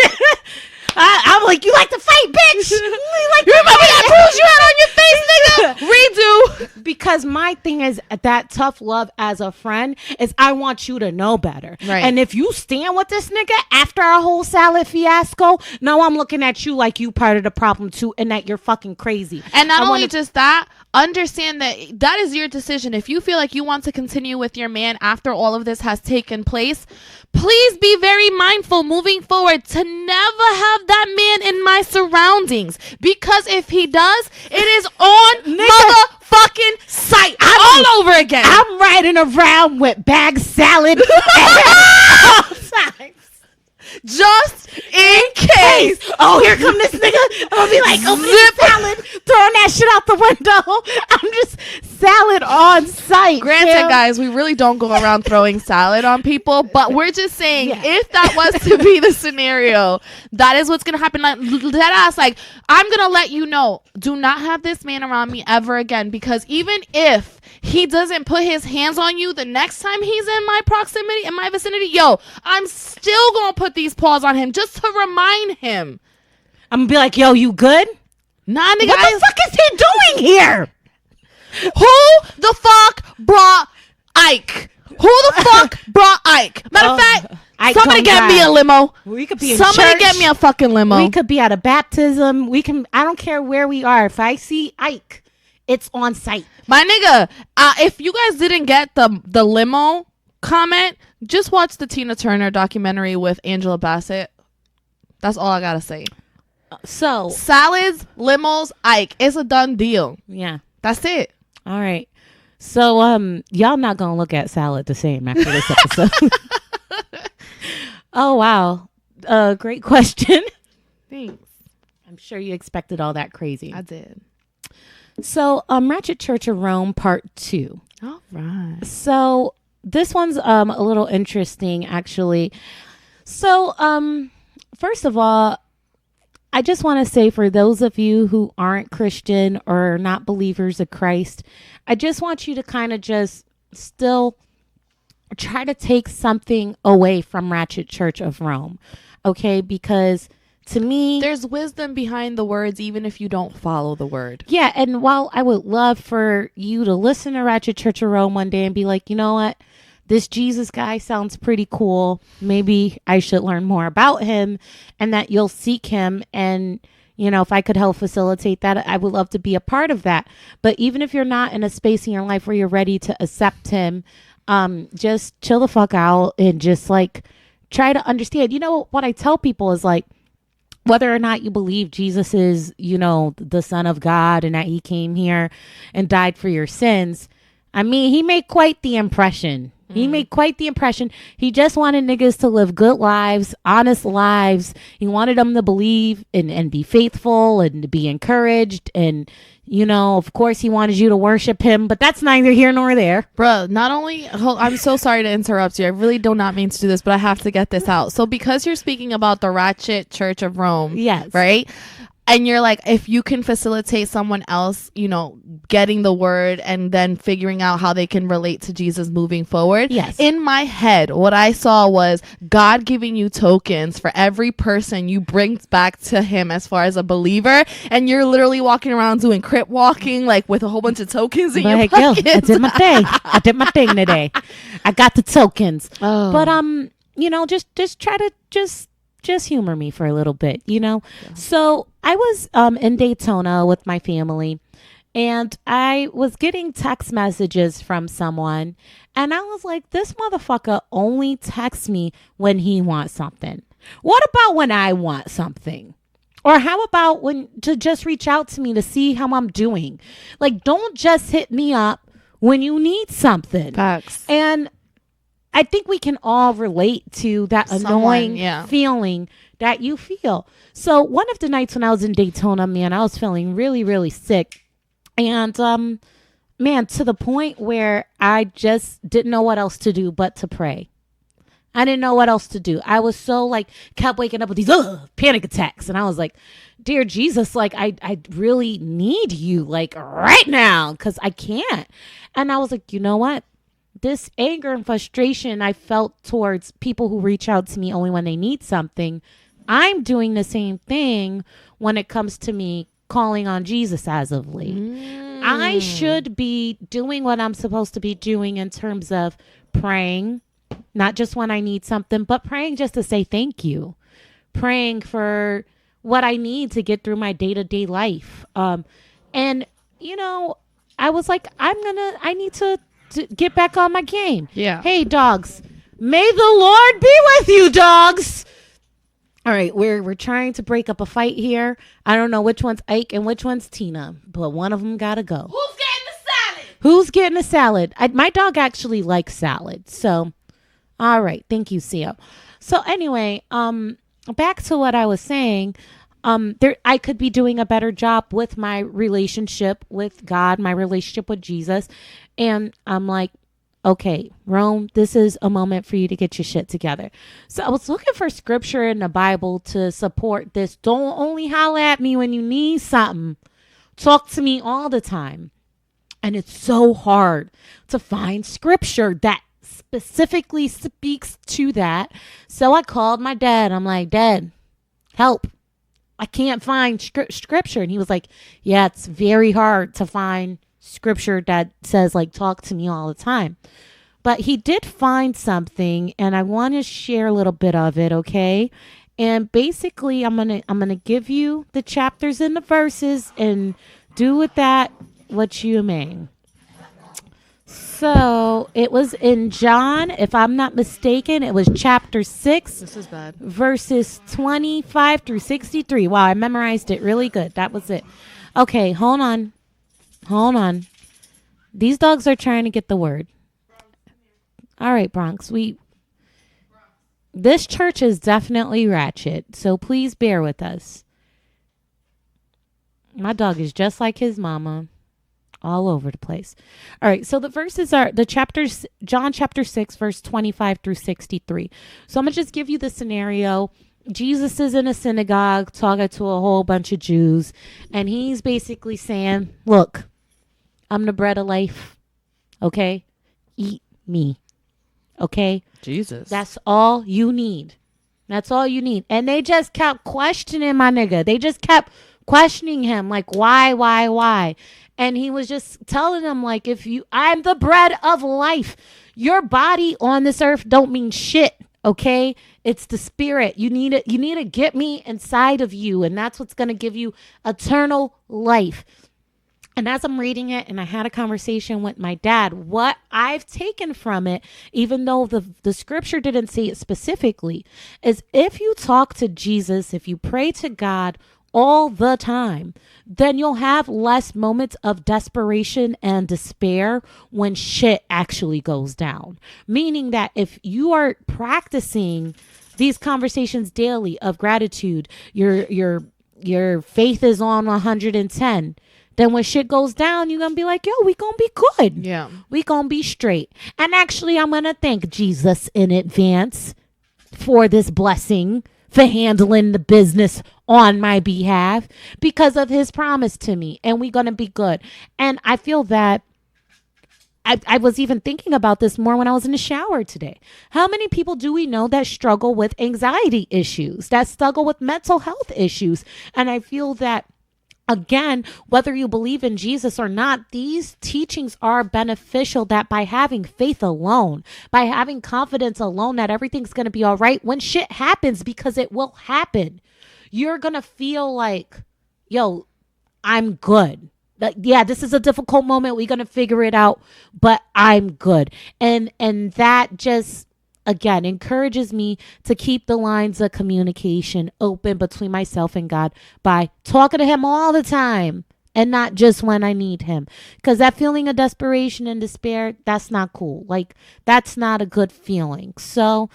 I'm like, you like to fight, bitch. You remember that bruise you had on your face, nigga? Redo. Because my thing is that tough love as a friend is I want you to know better. Right. And if you stand with this nigga after our whole salad fiasco, now I'm looking at you like you part of the problem too, and that you're fucking crazy. And not only just that, understand that is your decision. If you feel like you want to continue with your man after all of this has taken place, please be very mindful moving forward to never have that man in my surroundings. Because if he does, it is on motherfucking sight all over again. I'm riding around with bag salad all times. just in case. Oh, here come this nigga. I'm gonna be like, opening the salad, throwing that shit out the window. I'm just salad on sight. Granted, fam. guys, we really don't go around throwing salad on people, but we're just saying if that was to be the scenario, that is what's gonna happen. Like that ass, like I'm gonna let you know, do not have this man around me ever again, because even if he doesn't put his hands on you the next time he's in my proximity, in my vicinity, yo, I'm still gonna put these paws on him just to remind him. I'm gonna be like, yo, you good? Nah, nigga, What the fuck is he doing here? Who the fuck brought Ike? Who the fuck brought Ike? Matter of fact, Ike somebody get come me a drive. limo. We could be in Somebody church. get me a fucking limo. We could be at a baptism. I don't care where we are. If I see Ike, it's on site. My nigga, if you guys didn't get the limo comment, just watch the Tina Turner documentary with Angela Bassett. That's all I gotta say. So Salads, limos, Ike. It's a done deal. yeah. That's it. All right. So y'all not gonna look at salad the same after this episode. Oh wow. Great question. Thanks. I'm sure you expected all that crazy. I did. So Ratchet Church of Rome Part 2. All right. So this one's a little interesting actually. So first of all, I just want to say, for those of you who aren't Christian or not believers of Christ, I just want you to kind of just still try to take something away from Ratchet Church of Rome. Okay? Because to me, there's wisdom behind the words, even if you don't follow the word. Yeah. And while I would love for you to listen to Ratchet Church of Rome one day and be like, you know what? This Jesus guy sounds pretty cool. Maybe I should learn more about him, and that you'll seek him. And, you know, if I could help facilitate that, I would love to be a part of that. But even if you're not in a space in your life where you're ready to accept him, just chill the fuck out and just like try to understand. You know, what I tell people is like, whether or not you believe Jesus is, you know, the Son of God and that he came here and died for your sins, I mean, he made quite the impression. He made quite the impression. He just wanted niggas to live good lives, honest lives. He wanted them to believe and be faithful and to be encouraged. And, you know, of course, he wanted you to worship him, but that's neither here nor there. Bruh, not only, I'm so sorry to interrupt you. I really do not mean to do this, but I have to get this out. So because you're speaking about the Ratchet Church of Rome, Yes. right? And you're like, if you can facilitate someone else, you know, getting the word and then figuring out how they can relate to Jesus moving forward. Yes. In my head, what I saw was God giving you tokens for every person you bring back to him as far as a believer. And you're literally walking around doing crip walking, like with a whole bunch of tokens in your Yo, pockets. I did my thing. I did my thing today. I got the tokens. Oh. But, you know, just try to just humor me for a little bit, you know? Yeah. So I was in Daytona with my family, and I was getting text messages from someone, and I was like, this motherfucker only texts me when he wants something. What about when I want something? Or how about when to just reach out to me to see how I'm doing? Like, don't just hit me up when you need something. Facts. And I think we can all relate to that annoying feeling that you feel. So one of the nights when I was in Daytona, man, I was feeling really, really sick. And, man, to the point where I just didn't know what else to do but to pray. I didn't know what else to do. I was so like, kept waking up with these panic attacks. And I was like, dear Jesus, like, I really need you, like, right now, because I can't. And I was like, you know what? This anger and frustration I felt towards people who reach out to me only when they need something, I'm doing the same thing when it comes to me calling on Jesus as of late. I should be doing what I'm supposed to be doing in terms of praying, not just when I need something, but praying just to say thank you, praying for what I need to get through my day-to-day life. And, you know, I was like, I need to get back on my game. Yeah. Hey, dogs, may the Lord be with you, dogs. All right, we're trying to break up a fight here. I don't know which one's Ike and which one's Tina, but one of them gotta go. Who's getting the salad? Who's getting a salad? My dog actually likes salad, so All right. Thank you, Sia. So anyway, back to what I was saying. I could be doing a better job with my relationship with God, my relationship with Jesus. And I'm like, okay, Rome, this is a moment for you to get your shit together. So I was looking for scripture in the Bible to support this. Don't only holler at me when you need something. Talk to me all the time. And it's so hard to find scripture that specifically speaks to that. So I called my dad. I'm like, Dad, help. I can't find scripture. And he was like, yeah, it's very hard to find scripture that says like, talk to me all the time. But he did find something, and I want to share a little bit of it. Okay. And basically I'm going to give you the chapters and the verses, and do with that what you may. So it was in John, if I'm not mistaken, it was chapter 6. This is bad. Verses 25 through 63. Wow, I memorized it really good. That was it. Okay, hold on. These dogs are trying to get the word. All right, Bronx. This church is definitely ratchet, so please bear with us. My dog is just like his mama. All over the place. All right. So the verses are the chapters, John chapter 6, verse 25 through 63. So I'm going to just give you the scenario. Jesus is in a synagogue talking to a whole bunch of Jews. And he's basically saying, look, I'm the bread of life. Okay. Eat me. Okay. Jesus. That's all you need. That's all you need. And they just kept questioning my nigga. They just kept questioning him. Like, why? And he was just telling them, like, I'm the bread of life. Your body on this earth don't mean shit, okay? It's the spirit. You need to get me inside of you, and that's what's going to give you eternal life. And as I'm reading it, and I had a conversation with my dad, what I've taken from it, even though the scripture didn't say it specifically, is if you talk to Jesus, if you pray to God all the time, then you'll have less moments of desperation and despair when shit actually goes down. Meaning that if you are practicing these conversations daily of gratitude, your faith is on 110, then when shit goes down, you're going to be like, yo, we going to be good. Yeah. We going to be straight. And actually, I'm going to thank Jesus in advance for this blessing, for handling the business on my behalf because of his promise to me, and we're going to be good. And I feel that I was even thinking about this more when I was in the shower today. How many people do we know that struggle with anxiety issues, that struggle with mental health issues? And I feel that, again, whether you believe in Jesus or not, these teachings are beneficial, that by having faith alone, by having confidence alone that everything's going to be all right when shit happens, because it will happen, you're going to feel like, yo, I'm good. Yeah, this is a difficult moment. We're going to figure it out, but I'm good. And that just, again, encourages me to keep the lines of communication open between myself and God by talking to him all the time and not just when I need him. Because that feeling of desperation and despair, that's not cool. Like, that's not a good feeling. So,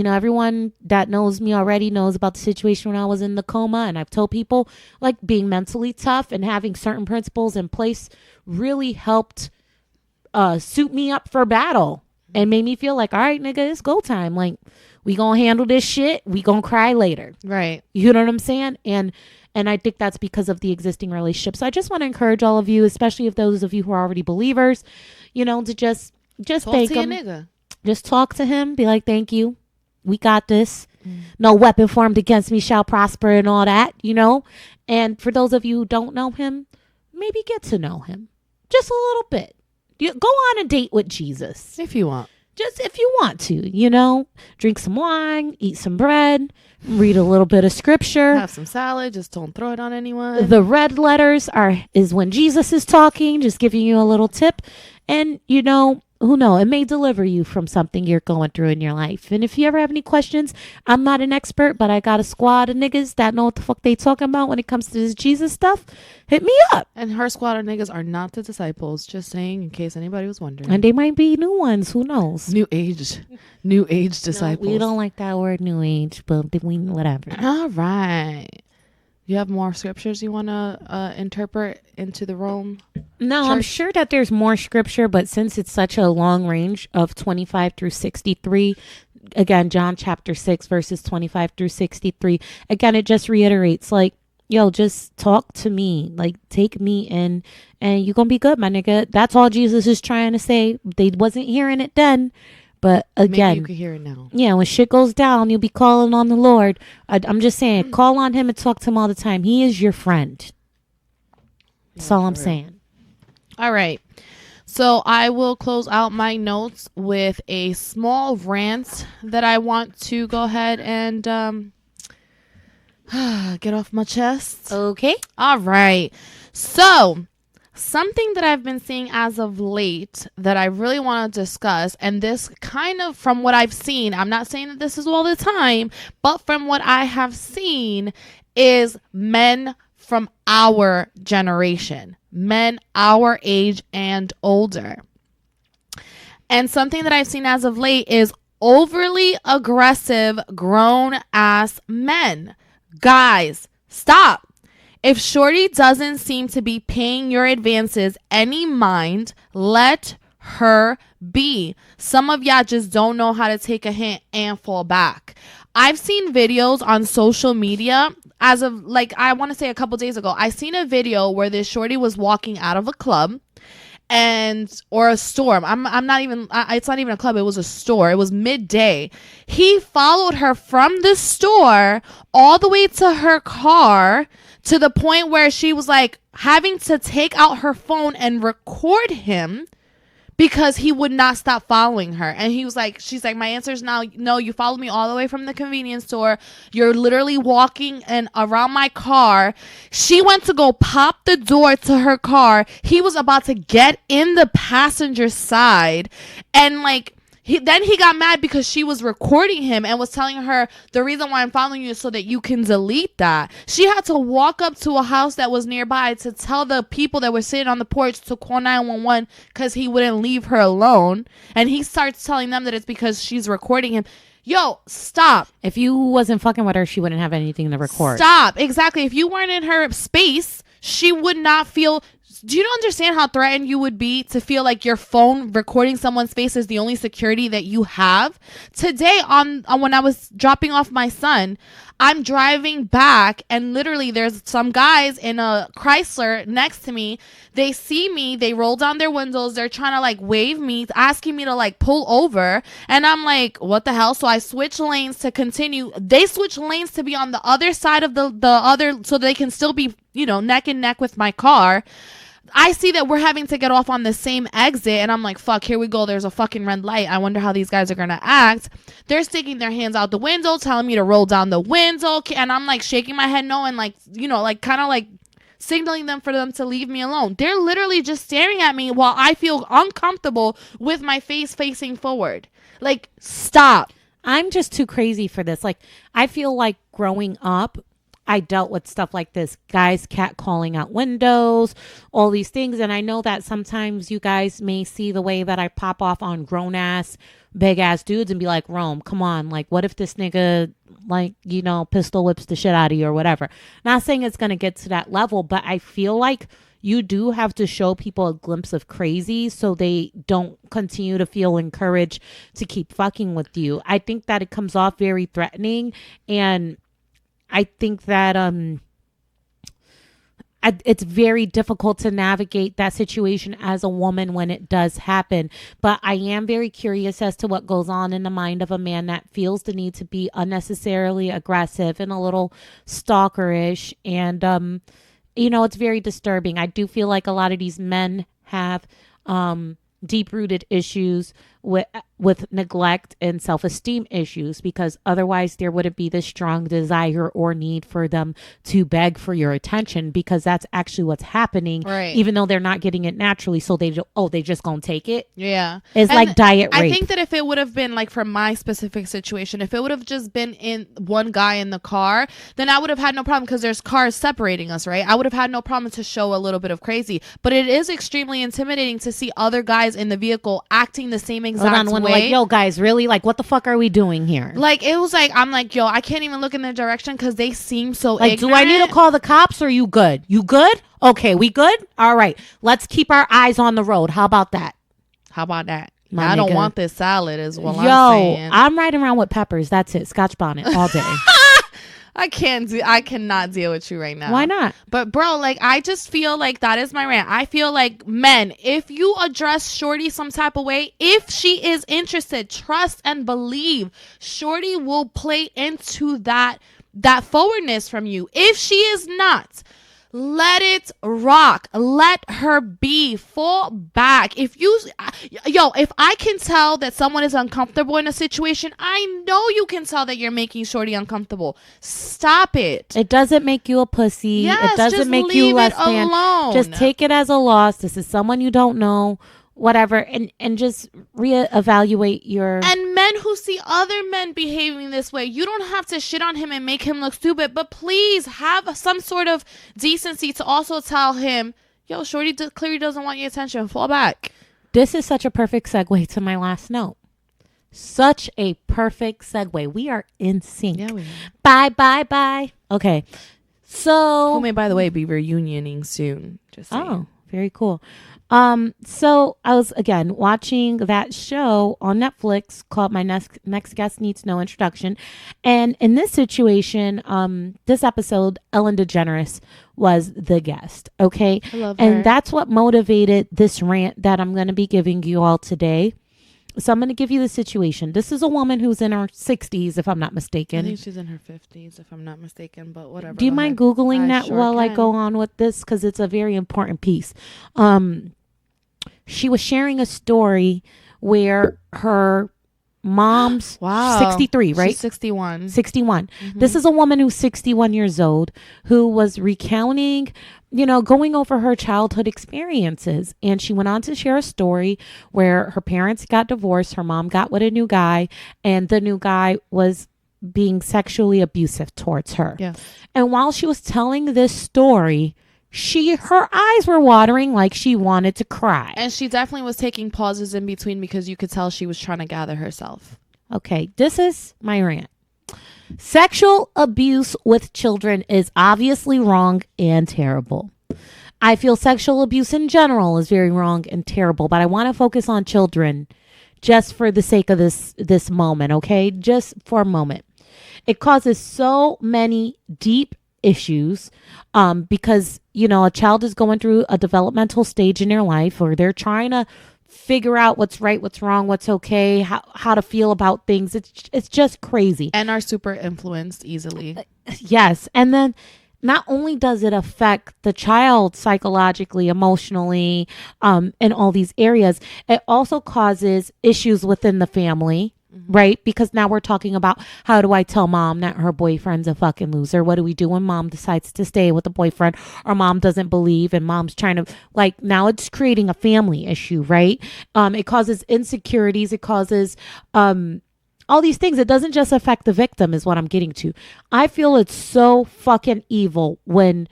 everyone that knows me already knows about the situation when I was in the coma. And I've told people, like, being mentally tough and having certain principles in place really helped suit me up for battle. And made me feel like, all right, nigga, it's go time. Like, we gonna handle this shit. We gonna cry later. Right. You know what I'm saying? And I think that's because of the existing relationship. So I just want to encourage all of you, especially if those of you who are already believers, to just Talk thank to him. your nigga. Just talk to him. Be like, thank you. We got this. No weapon formed against me shall prosper and all that, And for those of you who don't know him, maybe get to know him just a little bit. You go on a date with Jesus. If you want. Just if you want to, drink some wine, eat some bread, read a little bit of scripture. Have some salad. Just don't throw it on anyone. The red letters is when Jesus is talking, just giving you a little tip. And, who knows? It may deliver you from something you're going through in your life. And if you ever have any questions, I'm not an expert, but I got a squad of niggas that know what the fuck they talking about when it comes to this Jesus stuff. Hit me up. And her squad of niggas are not the disciples. Just saying, in case anybody was wondering. And they might be new ones. Who knows? New age disciples. No, we don't like that word, new age, but we whatever. All right. You have more scriptures you want to interpret into the Rome? No, Church? I'm sure that there's more scripture, but since it's such a long range of 25 through 63, again, John chapter 6, verses 25 through 63, again, it just reiterates, like, yo, just talk to me, like, take me in, and you're gonna be good, my nigga. That's all Jesus is trying to say. They wasn't hearing it then. But again, maybe you can hear it now. Yeah, when shit goes down, you'll be calling on the Lord. I'm just saying, call on him and talk to him all the time. He is your friend. That's all I'm saying. All right. So I will close out my notes with a small rant that I want to go ahead and get off my chest. Okay. All right. So something that I've been seeing as of late that I really want to discuss, and this kind of from what I've seen, I'm not saying that this is all the time, but from what I have seen is men from our generation, men our age and older. And something that I've seen as of late is overly aggressive grown ass men. Guys, stop. If shorty doesn't seem to be paying your advances any mind, let her be. Some of y'all just don't know how to take a hint and fall back. I've seen videos on social media as of, like, I want to say a couple days ago, I seen a video where this shorty was walking out of a club or a store. I'm not even, it's not even a club. It was a store. It was midday. He followed her from the store all the way to her car, to the point where she was like having to take out her phone and record him because he would not stop following her. And he was like, she's like, my answer is now, no, you followed me all the way from the convenience store. You're literally walking and around my car. She went to go pop the door to her car. He was about to get in the passenger side, and like, then he got mad because she was recording him and was telling her, the reason why I'm following you is so that you can delete that. She had to walk up to a house that was nearby to tell the people that were sitting on the porch to call 911 because he wouldn't leave her alone. And he starts telling them that it's because she's recording him. Yo, stop. If you wasn't fucking with her, she wouldn't have anything to record. Stop. Exactly. If you weren't in her space, she would not feel... Do you understand how threatened you would be to feel like your phone recording someone's face is the only security that you have? Today, when I was dropping off my son, I'm driving back, and literally there's some guys in a Chrysler next to me. They see me, they roll down their windows, they're trying to like wave me, asking me to like pull over, and I'm like, what the hell? So I switch lanes to continue. They switch lanes to be on the other side of the other, so they can still be, neck and neck with my car. I see that we're having to get off on the same exit, and I'm like, fuck, here we go. There's a fucking red light. I wonder how these guys are going to act. They're sticking their hands out the window, telling me to roll down the window, and I'm like shaking my head no, and like, like kind of like signaling them for them to leave me alone. They're literally just staring at me while I feel uncomfortable with my face facing forward. Like, stop. I'm just too crazy for this. Like, I feel like growing up, I dealt with stuff like this, guys catcalling out windows, all these things. And I know that sometimes you guys may see the way that I pop off on grown ass, big ass dudes and be like, Rome, come on. Like, what if this nigga, like, pistol whips the shit out of you or whatever? Not saying it's going to get to that level, but I feel like you do have to show people a glimpse of crazy so they don't continue to feel encouraged to keep fucking with you. I think that it comes off very threatening, and I think that it's very difficult to navigate that situation as a woman when it does happen. But I am very curious as to what goes on in the mind of a man that feels the need to be unnecessarily aggressive and a little stalkerish. And, it's very disturbing. I do feel like a lot of these men have deep-rooted issues with neglect and self-esteem issues, because otherwise there wouldn't be this strong desire or need for them to beg for your attention, because that's actually what's happening, right? Even though they're not getting it naturally, so they just gonna take it. Yeah, it's like diet rape. I think that if it would have been like, for my specific situation, if it would have just been in one guy in the car, then I would have had no problem, because there's cars separating us, right? I would have had no problem to show a little bit of crazy, but it is extremely intimidating to see other guys in the vehicle acting the same exact way. Like, yo, guys, really? Like, what the fuck are we doing here? Like, it was like, I'm like, yo, I can't even look in their direction because they seem so like, ignorant. Do I need to call the cops, or are you good? You good? Okay, we good? All right. Let's keep our eyes on the road. How about that? How about that? My I don't nigga. want this salad is what Yo, I'm saying. I'm riding around with peppers. That's it. Scotch bonnet all day. I cannot deal with you right now. Why not? But bro, like, I just feel like that is my rant. I feel like, men, if you address Shorty some type of way, if she is interested, trust and believe Shorty will play into that forwardness from you. If she is not, let it rock. Let her be. Fall back. If I can tell that someone is uncomfortable in a situation, I know you can tell that you're making Shorty uncomfortable. Stop it. It doesn't make you a pussy. Yes, it doesn't just make you less than. alone. Just take it as a loss. This is someone you don't know. Whatever, and just reevaluate your. And men who see other men behaving this way, you don't have to shit on him and make him look stupid, but please have some sort of decency to also tell him, yo, Shorty clearly doesn't want your attention. Fall back. This is such a perfect segue to my last note. Such a perfect segue. We are in sync. Yeah, we are. Bye. Okay, so who may, by the way, be reunioning soon. Just saying. Oh, very cool. So I was again watching that show on Netflix called My Next Guest Needs No Introduction. And in this situation, this episode, Ellen DeGeneres was the guest. Okay. I love her. And that's what motivated this rant that I'm going to be giving you all today. So I'm going to give you the situation. This is a woman who's in her 60s, if I'm not mistaken. I think she's in her 50s, if I'm not mistaken, but whatever. Do you mind Googling that sure while I can. go on with this? Because it's a very important piece. She was sharing a story where her mom's 63, right? She's 61. 61. Mm-hmm. This is a woman who's 61 years old who was recounting, going over her childhood experiences. And she went on to share a story where her parents got divorced. Her mom got with a new guy, and the new guy was being sexually abusive towards her. Yes. And while she was telling this story, her eyes were watering like she wanted to cry. And she definitely was taking pauses in between because you could tell she was trying to gather herself. Okay, this is my rant. Sexual abuse with children is obviously wrong and terrible. I feel sexual abuse in general is very wrong and terrible, but I want to focus on children just for the sake of this moment, okay? Just for a moment. It causes so many deep issues because a child is going through a developmental stage in their life, or they're trying to figure out what's right, what's wrong, what's okay, how to feel about things. It's just crazy, and are super influenced easily. Yes. And then not only does it affect the child psychologically, emotionally, in all these areas, it also causes issues within the family. Right? Because now we're talking about, how do I tell mom that her boyfriend's a fucking loser? What do we do when mom decides to stay with a boyfriend, or mom doesn't believe and mom's trying to, now it's creating a family issue, right? It causes insecurities. It causes all these things. It doesn't just affect the victim is what I'm getting to. I feel it's so fucking evil when,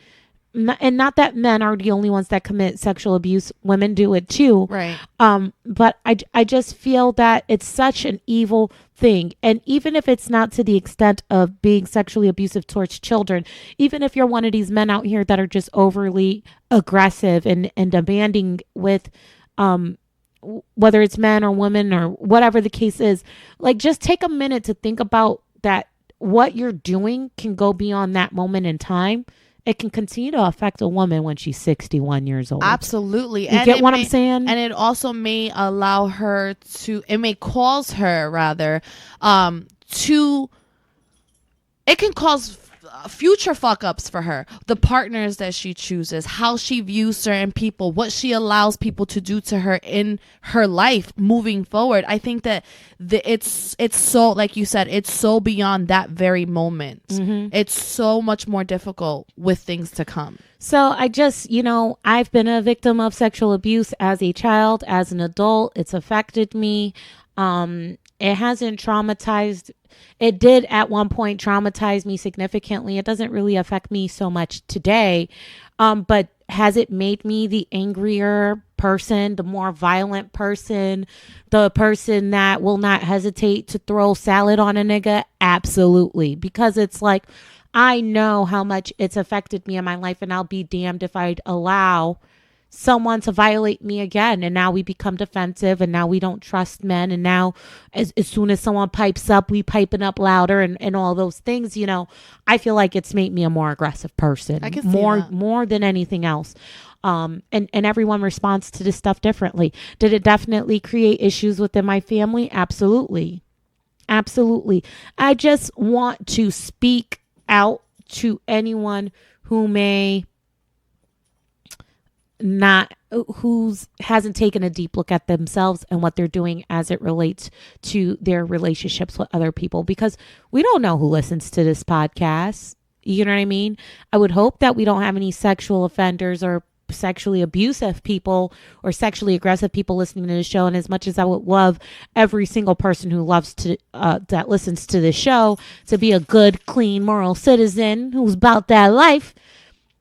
and not that men are the only ones that commit sexual abuse. Women do it too. Right. But I just feel that it's such an evil thing. And even if it's not to the extent of being sexually abusive towards children, even if you're one of these men out here that are just overly aggressive and demanding with, whether it's men or women or whatever the case is, just take a minute to think about that. What you're doing can go beyond that moment in time. It can continue to affect a woman when she's 61 years old. Absolutely. You get what I'm saying? And it also may allow her to, it may cause her rather, it can cause future fuck ups for her, the partners that she chooses, how she views certain people, what she allows people to do to her in her life moving forward. I think that it's so, like you said, it's so beyond that very moment. It's so much more difficult with things to come. So I just, I've been a victim of sexual abuse as a child, as an adult. It's affected me. It hasn't traumatized. It did at one point traumatize me significantly. It doesn't really affect me so much today. But has it made me the angrier person, the more violent person, the person that will not hesitate to throw salad on a nigga? Absolutely. Because it's like, I know how much it's affected me in my life, and I'll be damned if I'd allow someone to violate me again. And now we become defensive, and now we don't trust men. And now as soon as someone pipes up, we piping up louder and all those things. I feel like it's made me a more aggressive person. I can see that. More than anything else. And everyone responds to this stuff differently. Did it definitely create issues within my family? Absolutely. Absolutely. I just want to speak out to anyone who may not, hasn't taken a deep look at themselves and what they're doing as it relates to their relationships with other people, because we don't know who listens to this podcast. You know what I mean? I would hope that we don't have any sexual offenders or sexually abusive people or sexually aggressive people listening to the show. And as much as I would love every single person who loves to that listens to the show to be a good, clean, moral citizen who's about that life,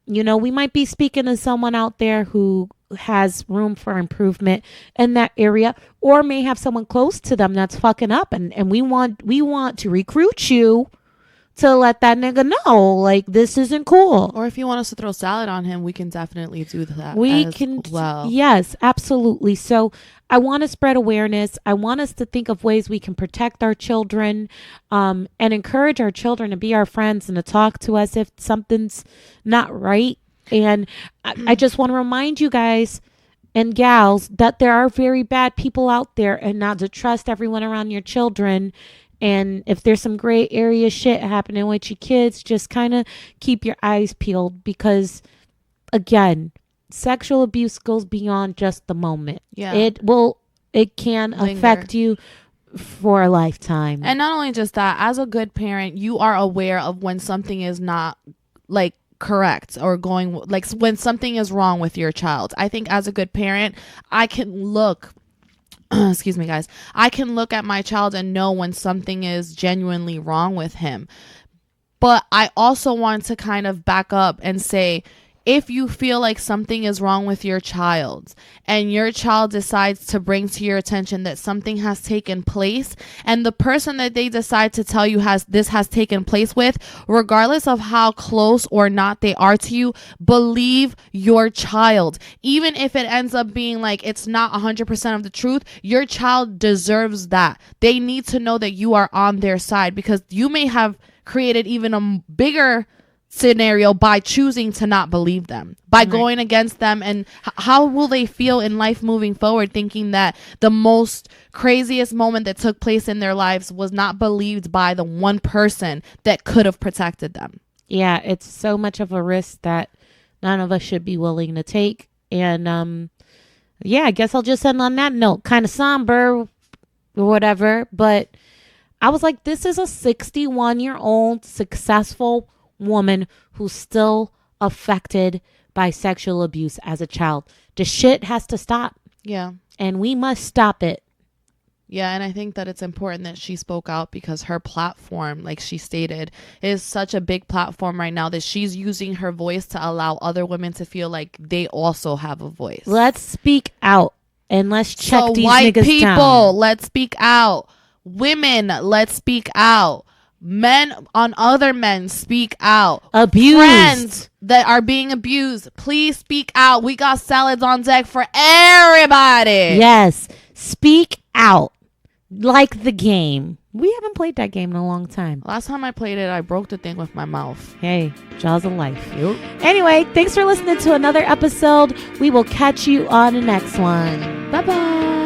we might be speaking to someone out there who has room for improvement in that area, or may have someone close to them that's fucking up, and we want to recruit you to let that nigga know, like, this isn't cool. Or if you want us to throw salad on him, we can definitely do that. Well. Yes, absolutely. So I want to spread awareness. I want us to think of ways we can protect our children, and encourage our children to be our friends and to talk to us if something's not right. And I just want to remind you guys and gals that there are very bad people out there, and not to trust everyone around your children. And if there's some gray area shit happening with your kids, just kind of keep your eyes peeled, because, again, sexual abuse goes beyond just the moment. Yeah. It can affect you for a lifetime. And not only just that, as a good parent, you are aware of when something is not, like, correct or going, like, when something is wrong with your child. I think as a good parent, I can look excuse me, guys. I can look at my child and know when something is genuinely wrong with him. But I also want to kind of back up and say, if you feel like something is wrong with your child and your child decides to bring to your attention that something has taken place, and the person that they decide to tell you has taken place with, regardless of how close or not they are to you, believe your child. Even if it ends up being like it's not 100% of the truth, your child deserves that. They need to know that you are on their side, because you may have created even a bigger scenario by choosing to not believe them, by going against them. And how will they feel in life moving forward, thinking that the most craziest moment that took place in their lives was not believed by the one person that could have protected them? Yeah, it's so much of a risk that none of us should be willing to take. And yeah, I guess I'll just end on that note, kind of somber or whatever. But I was like, this is a 61-year-old successful woman who's still affected by sexual abuse as a child. The shit has to stop. Yeah. And we must stop it. Yeah, and I think that it's important that she spoke out, because her platform, like she stated, is such a big platform right now that she's using her voice to allow other women to feel like they also have a voice. Let's speak out, and let's check so these white niggas people, down. let's speak out. Women, let's speak out. Men on other men, speak out. Abused. Friends that are being abused, please speak out. We got salads on deck for everybody. Yes, speak out. Like the game. We haven't played that game in a long time. Last time I played it, I broke the thing with my mouth. Hey, jaws of life. Yep. Anyway, thanks for listening to another episode. We will catch you on the next one. Bye-bye.